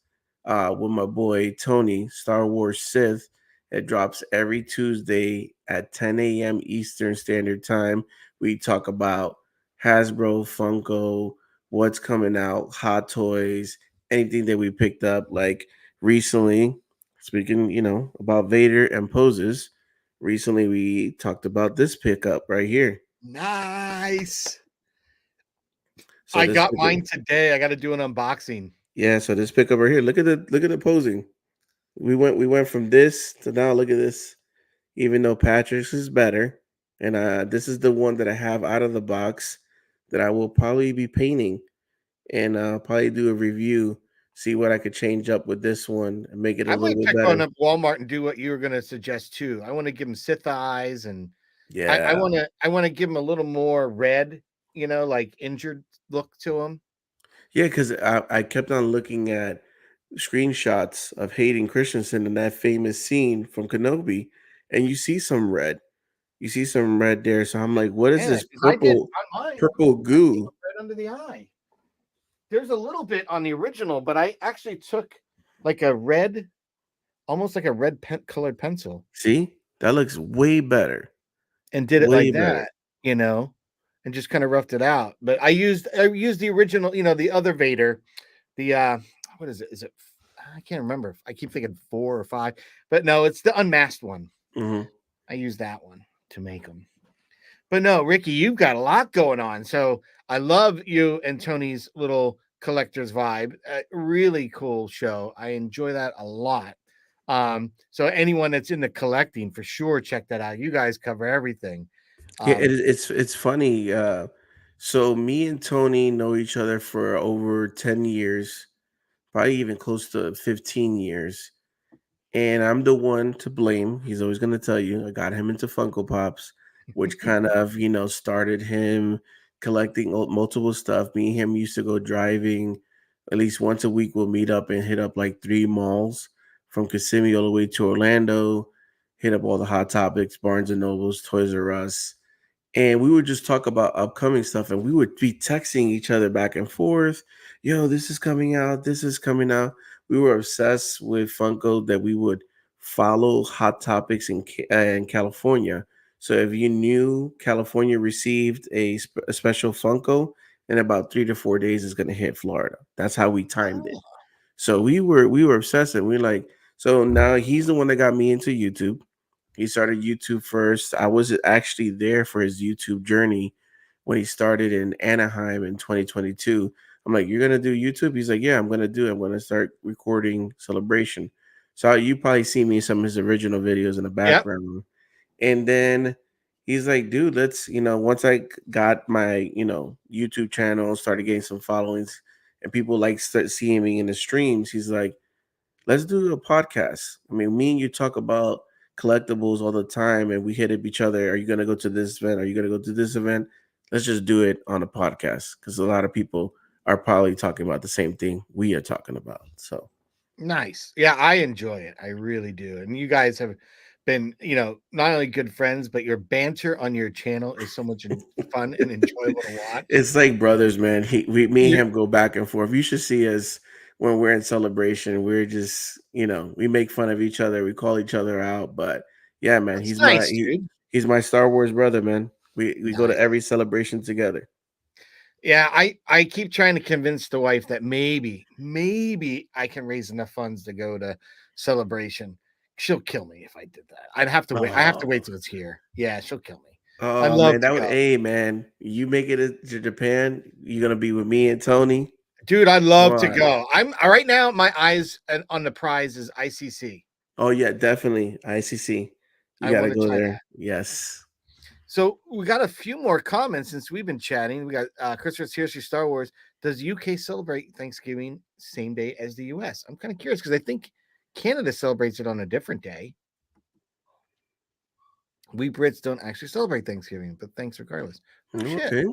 with my boy Tony, Star Wars Sith. It drops every Tuesday at 10 a.m. Eastern Standard Time. We talk about Hasbro, Funko, what's coming out, hot toys, anything that we picked up. Like recently, speaking, about Vader and poses, recently we talked about this pickup right here. Nice. So I this got pickup, mine today. I got to do an unboxing. yeah. So this pickup right here. Look at the posing. We went from this to now. Look at this. Even though Patrick's is better, and this is the one that I have out of the box that I will probably be painting, and probably do a review, see what I could change up with this one and make it a I little might bit pick on better. up Walmart and do what you were going to suggest too. I want to give him Sith eyes, and I Yeah, want to give him a little more red, like injured look to him. yeah, because I kept on looking at screenshots of Hayden Christensen in that famous scene from Kenobi, and you see some red. You see some red there. So I'm like, what is Yeah, this because I did purple on mine. purple I gave him goo? red under the eye. There's a little bit on the original, but I actually took like a red, almost like a red colored pencil, See? That looks way better. and did it Way like better. that, and just kind of roughed it out. But I used the original, the other Vader, the what is it? Is it? I can't remember. I keep thinking 4 or 5, but no, it's the unmasked one. Mhm. I used that one to make them. But no, Ricky, you've got a lot going on. So I love you and Tony's little collector's vibe. Really cool show. I enjoy that a lot. So anyone that's in the collecting, for sure, check that out. You guys cover everything. Yeah, Um, it's funny. So me and Tony know each other for over 10 years, probably even close to 15 years. And I'm the one to blame. He's always going to tell you. I got him into Funko Pops, which kind of, started him collecting multiple stuff. Me and him used to go driving at least once a week. We'll meet up and hit up like 3 malls from Kissimmee all the way to Orlando, hit up all the Hot Topics, Barnes and Nobles, Toys R Us, and we would just talk about upcoming stuff, and we would be texting each other back and forth. Yo, this is coming out, this is coming out. We were obsessed with Funko that we would follow Hot Topics in California. So if you knew California received a special Funko, in about 3 to 4 days is going to hit Florida. That's how we timed it. oh, So we were obsessed, and we like, so now he's the one that got me into YouTube. He started YouTube first. I was actually there for his YouTube journey when he started in Anaheim in 2022. I'm like, "You're gonna do YouTube?" He's like, "Yeah, I'm gonna do it. I'm gonna start recording Celebration." So you probably see me in some of his original videos in the yep. background. And then he's like, "Dude, let's, once I got my, YouTube channel, started getting some followings, and people like start seeing me in the streams, he's like, let's do a podcast. I mean, me and you talk about collectibles all the time, and we hit up each other. Are you going to go to this event? Are you going to go to this event? Let's just do it on a podcast, because a lot of people are probably talking about the same thing we are talking about. So, Nice. Yeah, I enjoy it. I really do. And you guys have been, not only good friends, but your banter on your channel is so much fun and enjoyable to watch. it's like brothers, man. Me and You him go back and forth. You should see us when we're in celebration. We're just, we make fun of each other. We call each other out. But yeah, man, That's nice, dude. he's my Star Wars brother, man. We go to Nice. every celebration together. Yeah, I keep trying to convince the wife that maybe I can raise enough funds to go to celebration. She'll kill me if I did that. I'd have to wait. I have to Oh, wait till it's here. Yeah, she'll kill me. I'd oh love man, to that would, go. hey man, you make it to Japan, you're gonna be with me and Tony. Dude, I'd Come love to on. go. I'm right now, my eyes on the prize is ICC. Oh yeah, definitely. ICC. You I gotta want to go try that. there. Yes. So we got a few more comments since we've been chatting. We got Christopher Seriously Star Wars. Does UK celebrate Thanksgiving same day as the US? I'm kind of curious because I think Canada celebrates it on a different day. We Brits don't actually celebrate Thanksgiving, but thanks regardless. Oh shit. Okay.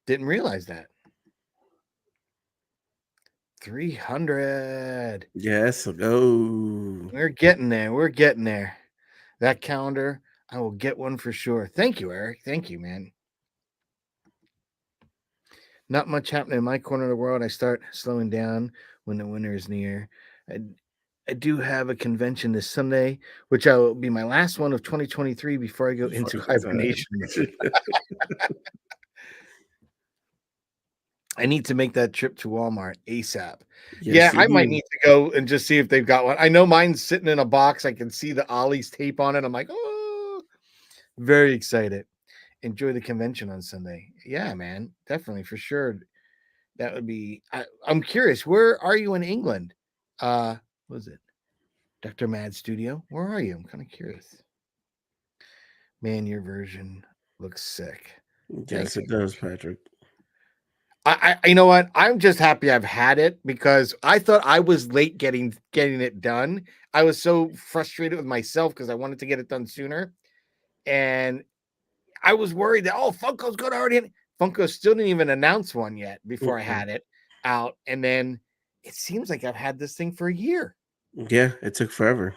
Didn't realize that. 300. Yes. Go. We're getting there. We're getting there. That calendar, I will get one for sure. Thank you, Eric. Thank you, man. Not much happening in my corner of the world. I start slowing down when the winter is near. I, I do have a convention this Sunday, which will be my last one of 2023 before I go into Fuck that. hibernation mode. I need to make that trip to Walmart ASAP. Yeah, Yes, you I might do. need to go and just see if they've got one. I know mine's sitting in a box. I can see the Ollie's tape on it. I'm like, oh, very excited. Enjoy the convention on Sunday. Yeah, man, definitely for sure. That would be. I'm curious. Where are you in England? What was it? Dr. Mad Studio. Where are you? I'm kind of curious. Man, your version looks sick. Yes, Thanks. it does, Patrick. You know what? I'm just happy I've had it because I thought I was late getting it done. I was so frustrated with myself because I wanted to get it done sooner, and I was worried that Funko's good already. Funko still didn't even announce one yet before I Mm-mm. had it out, and then it seems like I've had this thing for a year. Yeah, it took forever.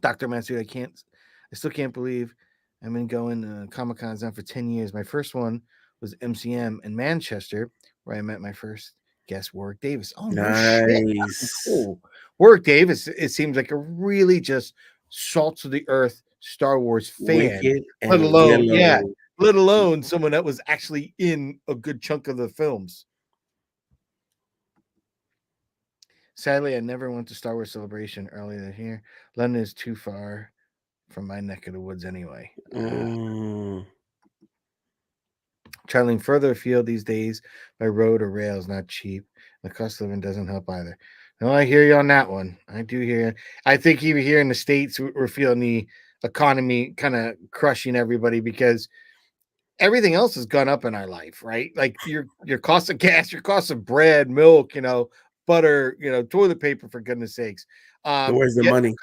Dr. Matsuda, I still can't believe I've been going to Comic Cons now for 10 years. My first one was MCM in Manchester, where I met my first guest, Warwick Davis. Oh, no shit. Nice. Cool. Warwick Davis, it seems like a really just salt of the earth Star Wars fan, Wicked and Yellow. let alone someone that was actually in a good chunk of the films. Sadly, I never went to Star Wars Celebration earlier this year. London is too far from my neck of the woods anyway. Mm. Traveling further afield these days by road or rail is not cheap. The cost of living doesn't help either. No, I hear you on that one. I do hear you. I think even here in the States, we're feeling the economy kind of crushing everybody because everything else has gone up in our life, right? Like your cost of gas, your cost of bread, milk, butter, toilet paper, for goodness sakes. So where's the Yet money?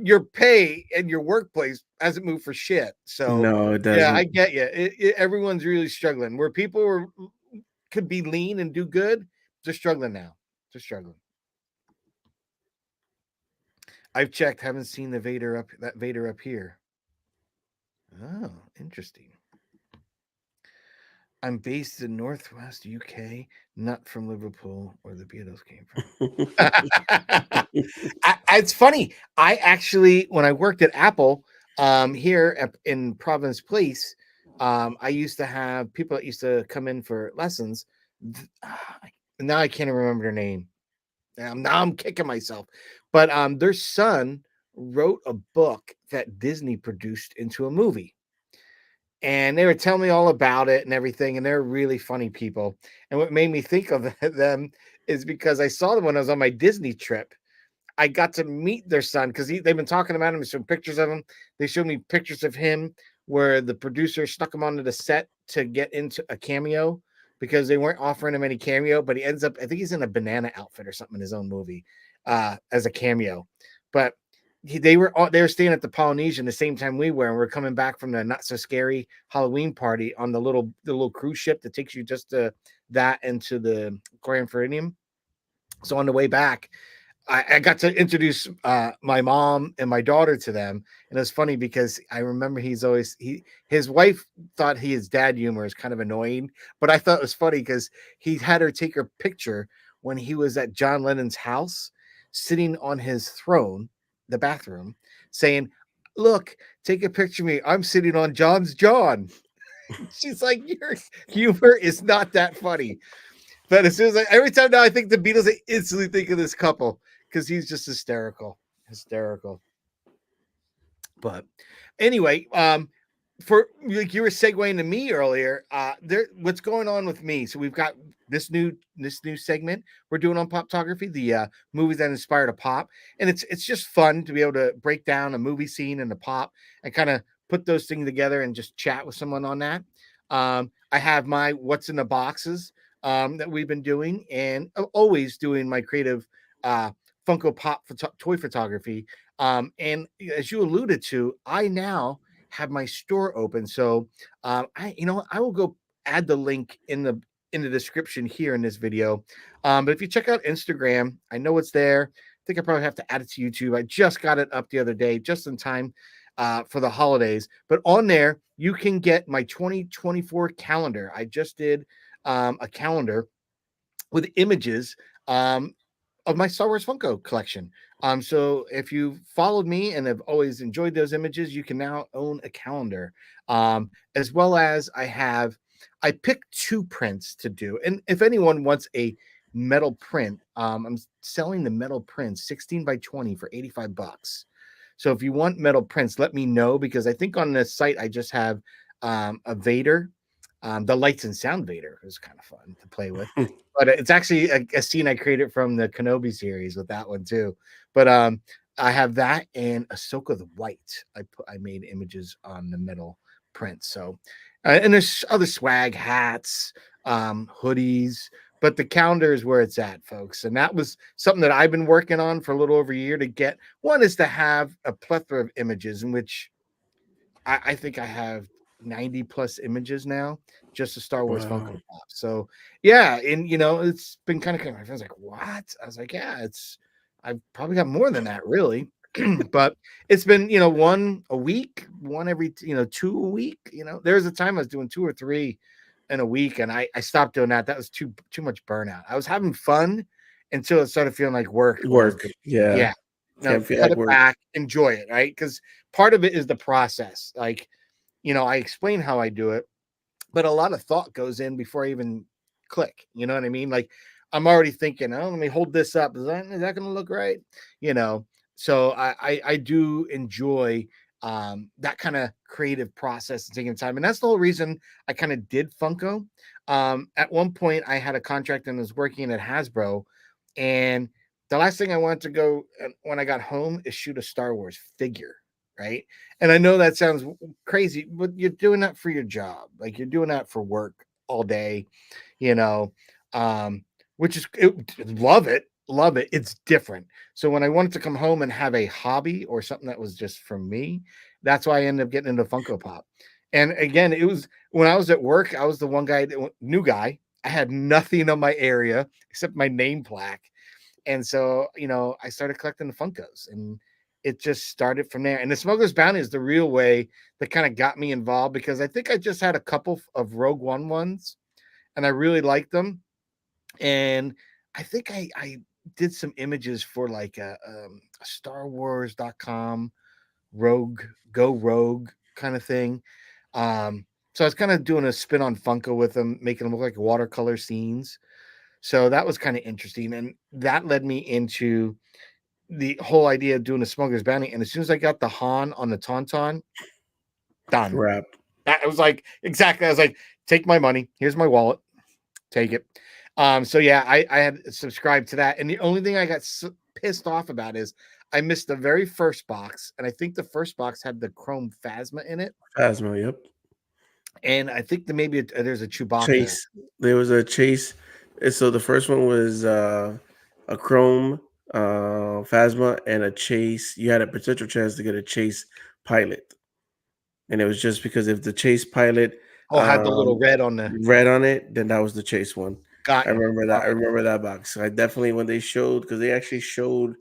your pay and your workplace hasn't moved for shit. So No, it yeah, I doesn't. get you. Everyone's really struggling. Where people could be lean and do good, they're struggling now. They're struggling. I've checked, haven't seen that Vader up here. Oh, interesting. I'm based in Northwest UK, not from Liverpool, where the Beatles came from. It's funny. I actually, when I worked at Apple, here in Providence Place, I used to have people that used to come in for lessons. Now I can't even remember their name. Now I'm kicking myself. But their son wrote a book that Disney produced into a movie. And they were telling me all about it and everything, and they're really funny people. And what made me think of them is because I saw them when I was on my Disney trip. I got to meet their son because they've been talking about him, showing pictures of him. They showed me pictures of him where the producer stuck him onto the set to get into a cameo because they weren't offering him any cameo, but he ends up, I think he's in a banana outfit or something in his own movie as a cameo. But they were staying at the Polynesian the same time we were, and we're coming back from the not so scary Halloween party on the little cruise ship that takes you just to that and to the Grand Floridian. So on the way back, I got to introduce my mom and my daughter to them, and it's funny because I remember his wife thought his dad humor is kind of annoying, but I thought it was funny because he had her take her picture when he was at John Lennon's house, sitting on his throne, the bathroom, saying, "Look, take a picture of me. I'm sitting on John's John." She's like, "Your humor is not that funny." But as soon as every time now I think the Beatles, I instantly think of this couple because he's just hysterical. But anyway, for like you were segueing to me earlier, what's going on with me? So we've got this new segment we're doing on Poptography, the movies that inspired a pop, and it's just fun to be able to break down a movie scene and a pop and kind of put those things together and just chat with someone on that. I have my what's in the boxes that we've been doing, and always doing my creative Funko Pop toy photography. And as you alluded to, I now have my store open. So I will go add the link in the description here in this video. But if you check out Instagram, I know it's there. I think I probably have to add it to YouTube. I just got it up the other day, just in time for the holidays. But on there, you can get my 2024 calendar. I just did a calendar with images of my Star Wars Funko collection. So if you followed me and have always enjoyed those images, you can now own a calendar. As well as I picked 2 prints to do. And if anyone wants a metal print, I'm selling the metal prints 16 by 20 for $85. So if you want metal prints, let me know because I think on this site I just have a Vader, The lights and sound Vader was kind of fun to play with. But it's actually a scene I created from the Kenobi series with that one too. But I have that and Ahsoka the White. I made images on the metal print. So and there's other swag, hats, hoodies, but the calendar is where it's at, folks. And that was something that I've been working on for a little over a year to get. One is to have a plethora of images in which I think I have 90 plus images now, just a Star Wars Funko Wow. Pop. So yeah, and it's been kind of my friends like, what? I was like, yeah, I've probably got more than that, really. But it's been, one a week, one every, two a week. There was a time I was doing two or three in a week, and I stopped doing that. That was too much burnout. I was having fun until it started feeling like work when I was Work. doing, Yeah. yeah. No, Can't feel cut like it work. back, enjoy it, right? Because part of it is the process. Like, I explain how I do it, but a lot of thought goes in before I even click. You know what I mean? Like I'm already thinking, oh, let me hold this up. Is that going to look right? You know, so I do enjoy that kind of creative process and taking time. And that's the whole reason I kind of did Funko. At one point I had a contract and was working at Hasbro, and the last thing I wanted to go when I got home is shoot a Star Wars figure. Right. And I know that sounds crazy, but you're doing that for your job. Like you're doing that for work all day, you know, um, which is love it. Love it. It's different. So when I wanted to come home and have a hobby or something that was just for me, that's why I ended up getting into Funko Pop. And again, it was when I was at work, I was the one guy, new guy. I had nothing on my area except my name plaque. And so, I started collecting the Funkos, and it just started from there. And the Smuggler's Bounty is the real way that kind of got me involved, because I think I just had a couple of Rogue One ones and I really liked them. And I think I did some images for like a Star Wars.com Rogue kind of thing. So I was kind of doing a spin on Funko with them, making them look like watercolor scenes. So that was kind of interesting. And that led me into the whole idea of doing a Smuggler's Bounty. And as soon as I got the Han on the Tauntaun, done. Wrap. That was like exactly. I was like, take my money. Here's my wallet. Take it. So yeah, I had subscribed to that. And the only thing I got pissed off about is I missed the very first box. And I think the first box had the Chrome Phasma in it. Phasma, yep. And I think that maybe there's a Chewbacca. Chase. There was a chase. So the first one was a Chrome Phasma and a chase. You had a potential chance to get a chase pilot. And it was just because if the chase pilot Oh, had the little red on the red on it, then that was the chase one. got I you. remember that. I remember that box. I definitely, when they showed, because they actually showed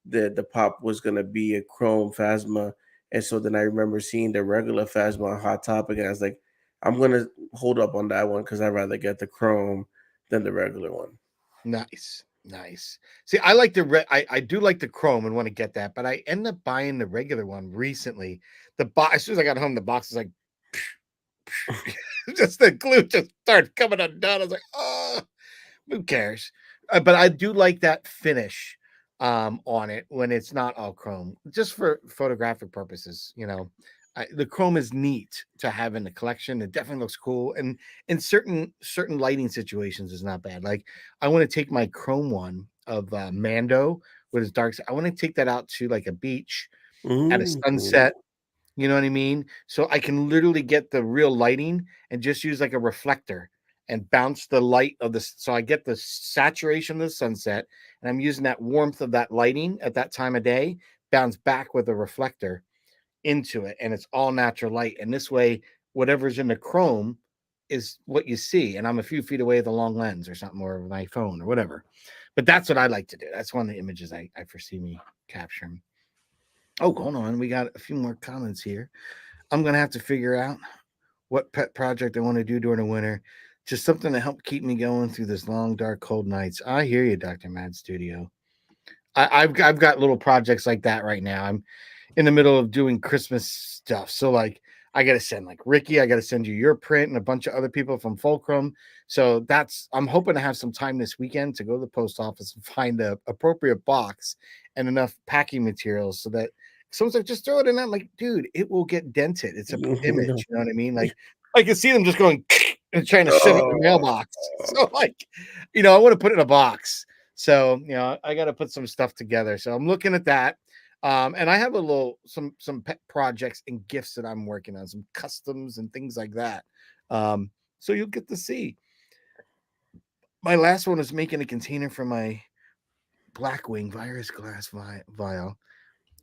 that the pop was gonna be a Chrome Phasma, and so then I remember seeing the regular Phasma on Hot Topic, and I was like, I'm gonna hold up on that one because I'd rather get the Chrome than the regular one. Nice. Nice. See, I like the red. I do like the Chrome and want to get that, but I end up buying the regular one recently. The box, as soon as I got home, the box is like just the glue just started coming undone. I was like, oh, who cares? But I do like that finish on it when it's not all chrome, just for photographic purposes. The chrome is neat to have in the collection. It definitely looks cool, and in certain lighting situations is not bad. Like I want to take my chrome one of Mando with his dark. I want to take that out to like a beach at a Mm. sunset. You know what I mean? So I can literally get the real lighting and just use like a reflector and bounce the light of this. So I get the saturation of the sunset, and I'm using that warmth of that lighting at that time of day, bounce back with a reflector into it. And it's all natural light. And this way, whatever's in the chrome is what you see. And I'm a few feet away with a long lens or something, or my phone or whatever. But that's what I like to do. That's one of the images I foresee me capturing. Oh, hold on. We got a few more comments here. I'm going to have to figure out what pet project I want to do during the winter. Just something to help keep me going through this long, dark, cold nights. I hear you, Dr. Mad Studio. I've got little projects like that right now. I'm in the middle of doing Christmas stuff. So like I gotta send like Ricky, I gotta send you your print and a bunch of other people from Fulcrum. So I'm hoping to have some time this weekend to go to the post office and find the appropriate box and enough packing materials so that someone's like, just throw it in there. I'm like, dude, it will get dented. It's a image, you know what I mean? Like I can see them just going and trying to shove it in the mailbox. So, like, I want to put it in a box. So, I got to put some stuff together. So I'm looking at that. And I have some pet projects and gifts that I'm working on, some customs and things like that. So you'll get to see. My last one is making a container for my Blackwing virus glass vial,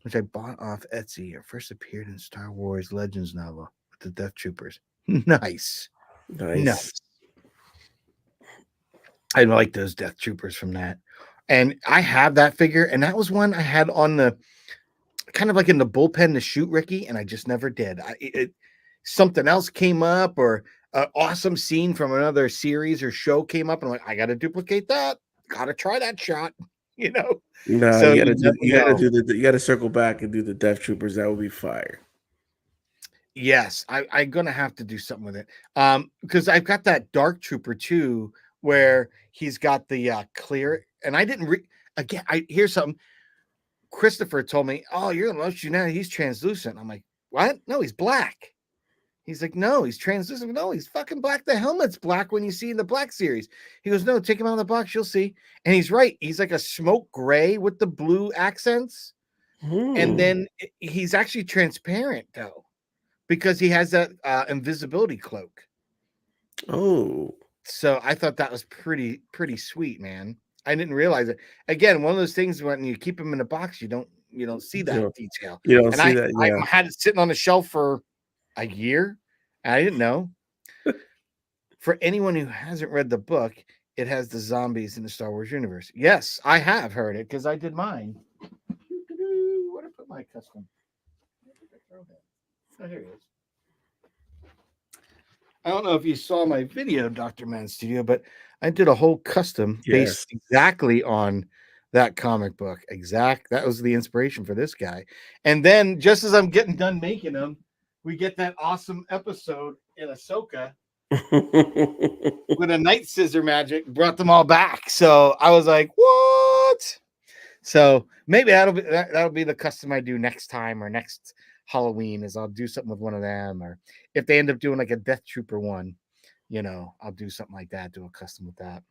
which I bought off Etsy. It first appeared in Star Wars Legends novel with the Death Troopers. Nice. Nice. I like those Death Troopers from that. And I have that figure, and that was one I had on the kind of like in the bullpen to shoot Ricky, and I just never did. Something else came up, or an awesome scene from another series or show came up, and I'm like, I got to duplicate that. Got to try that shot, No, So you got to circle back and do the Death Troopers. That would be fire. Yes, I'm gonna have to do something with it. Because I've got that Dark Trooper too, where he's got the clear, and I didn't again. I hear something. Christopher told me, "Oh, you're gonna love you now. He's translucent." I'm like, "What? No, he's black." He's like, "No, he's translucent." No, he's fucking black. The helmet's black when you see in the Black series. He goes, "No, take him out of the box. You'll see." And he's right. He's like a smoke gray with the blue accents, and then he's actually transparent though, because he has that invisibility cloak. Oh, so I thought that was pretty sweet, man. I didn't realize it. Again, one of those things when you keep them in a box, you don't see that detail. You don't And see that. Yeah. I had it sitting on the shelf for a year. And I didn't know. For anyone who hasn't read the book, it has the zombies in the Star Wars universe. Yes, I have heard it because I did mine. Where did I put my custom? Oh, here it is. I don't know if you saw my video, Dr. Man Studio, but I did a whole custom based exactly on that comic book. That was the inspiration for this guy. And then just as I'm getting done making them, we get that awesome episode in Ahsoka with a night scissor magic, brought them all back. So I was like, what? So maybe that'll be the custom I do next time, or next Halloween, is I'll do something with one of them, or if they end up doing like a Death Trooper one, I'll do something like that, do a custom with that.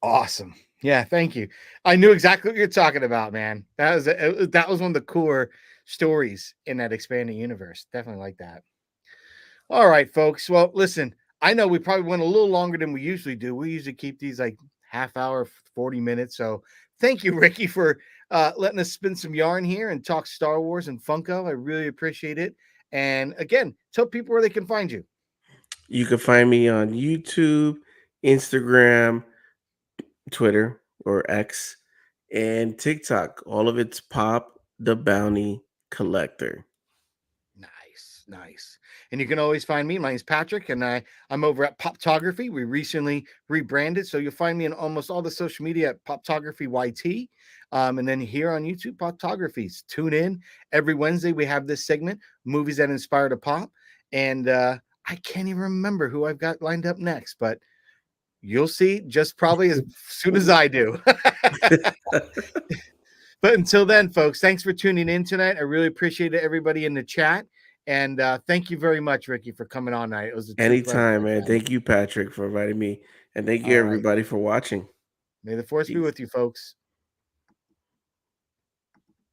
Awesome. Yeah, thank you. I knew exactly what you're talking about, man. That was one of the cooler stories in that expanding universe. Definitely like that. All right, folks. Well, listen, I know we probably went a little longer than we usually do. We usually keep these like half hour, 40 minutes. So thank you, Ricky, for letting us spin some yarn here and talk Star Wars and Funko. I really appreciate it. And again, tell people where they can find you. You can find me on YouTube, Instagram, Twitter or X, and TikTok. All of it's Pop the Bounty Collector. Nice. And you can always find me. My name's Patrick, and I'm over at Poptography. We recently rebranded, so you'll find me in almost all the social media at Poptography YT. And then here on YouTube, Poptographies. Tune in every Wednesday. We have this segment, Movies That Inspire the Pop. And I can't even remember who I've got lined up next, but you'll see just probably as soon as I do. But until then, folks, thanks for tuning in tonight. I really appreciate everybody in the chat. And thank you very much, Ricky, for coming on tonight. It was anytime, man. Thank you, Patrick, for inviting me. And thank you, everybody, for watching. May the force be with you, folks.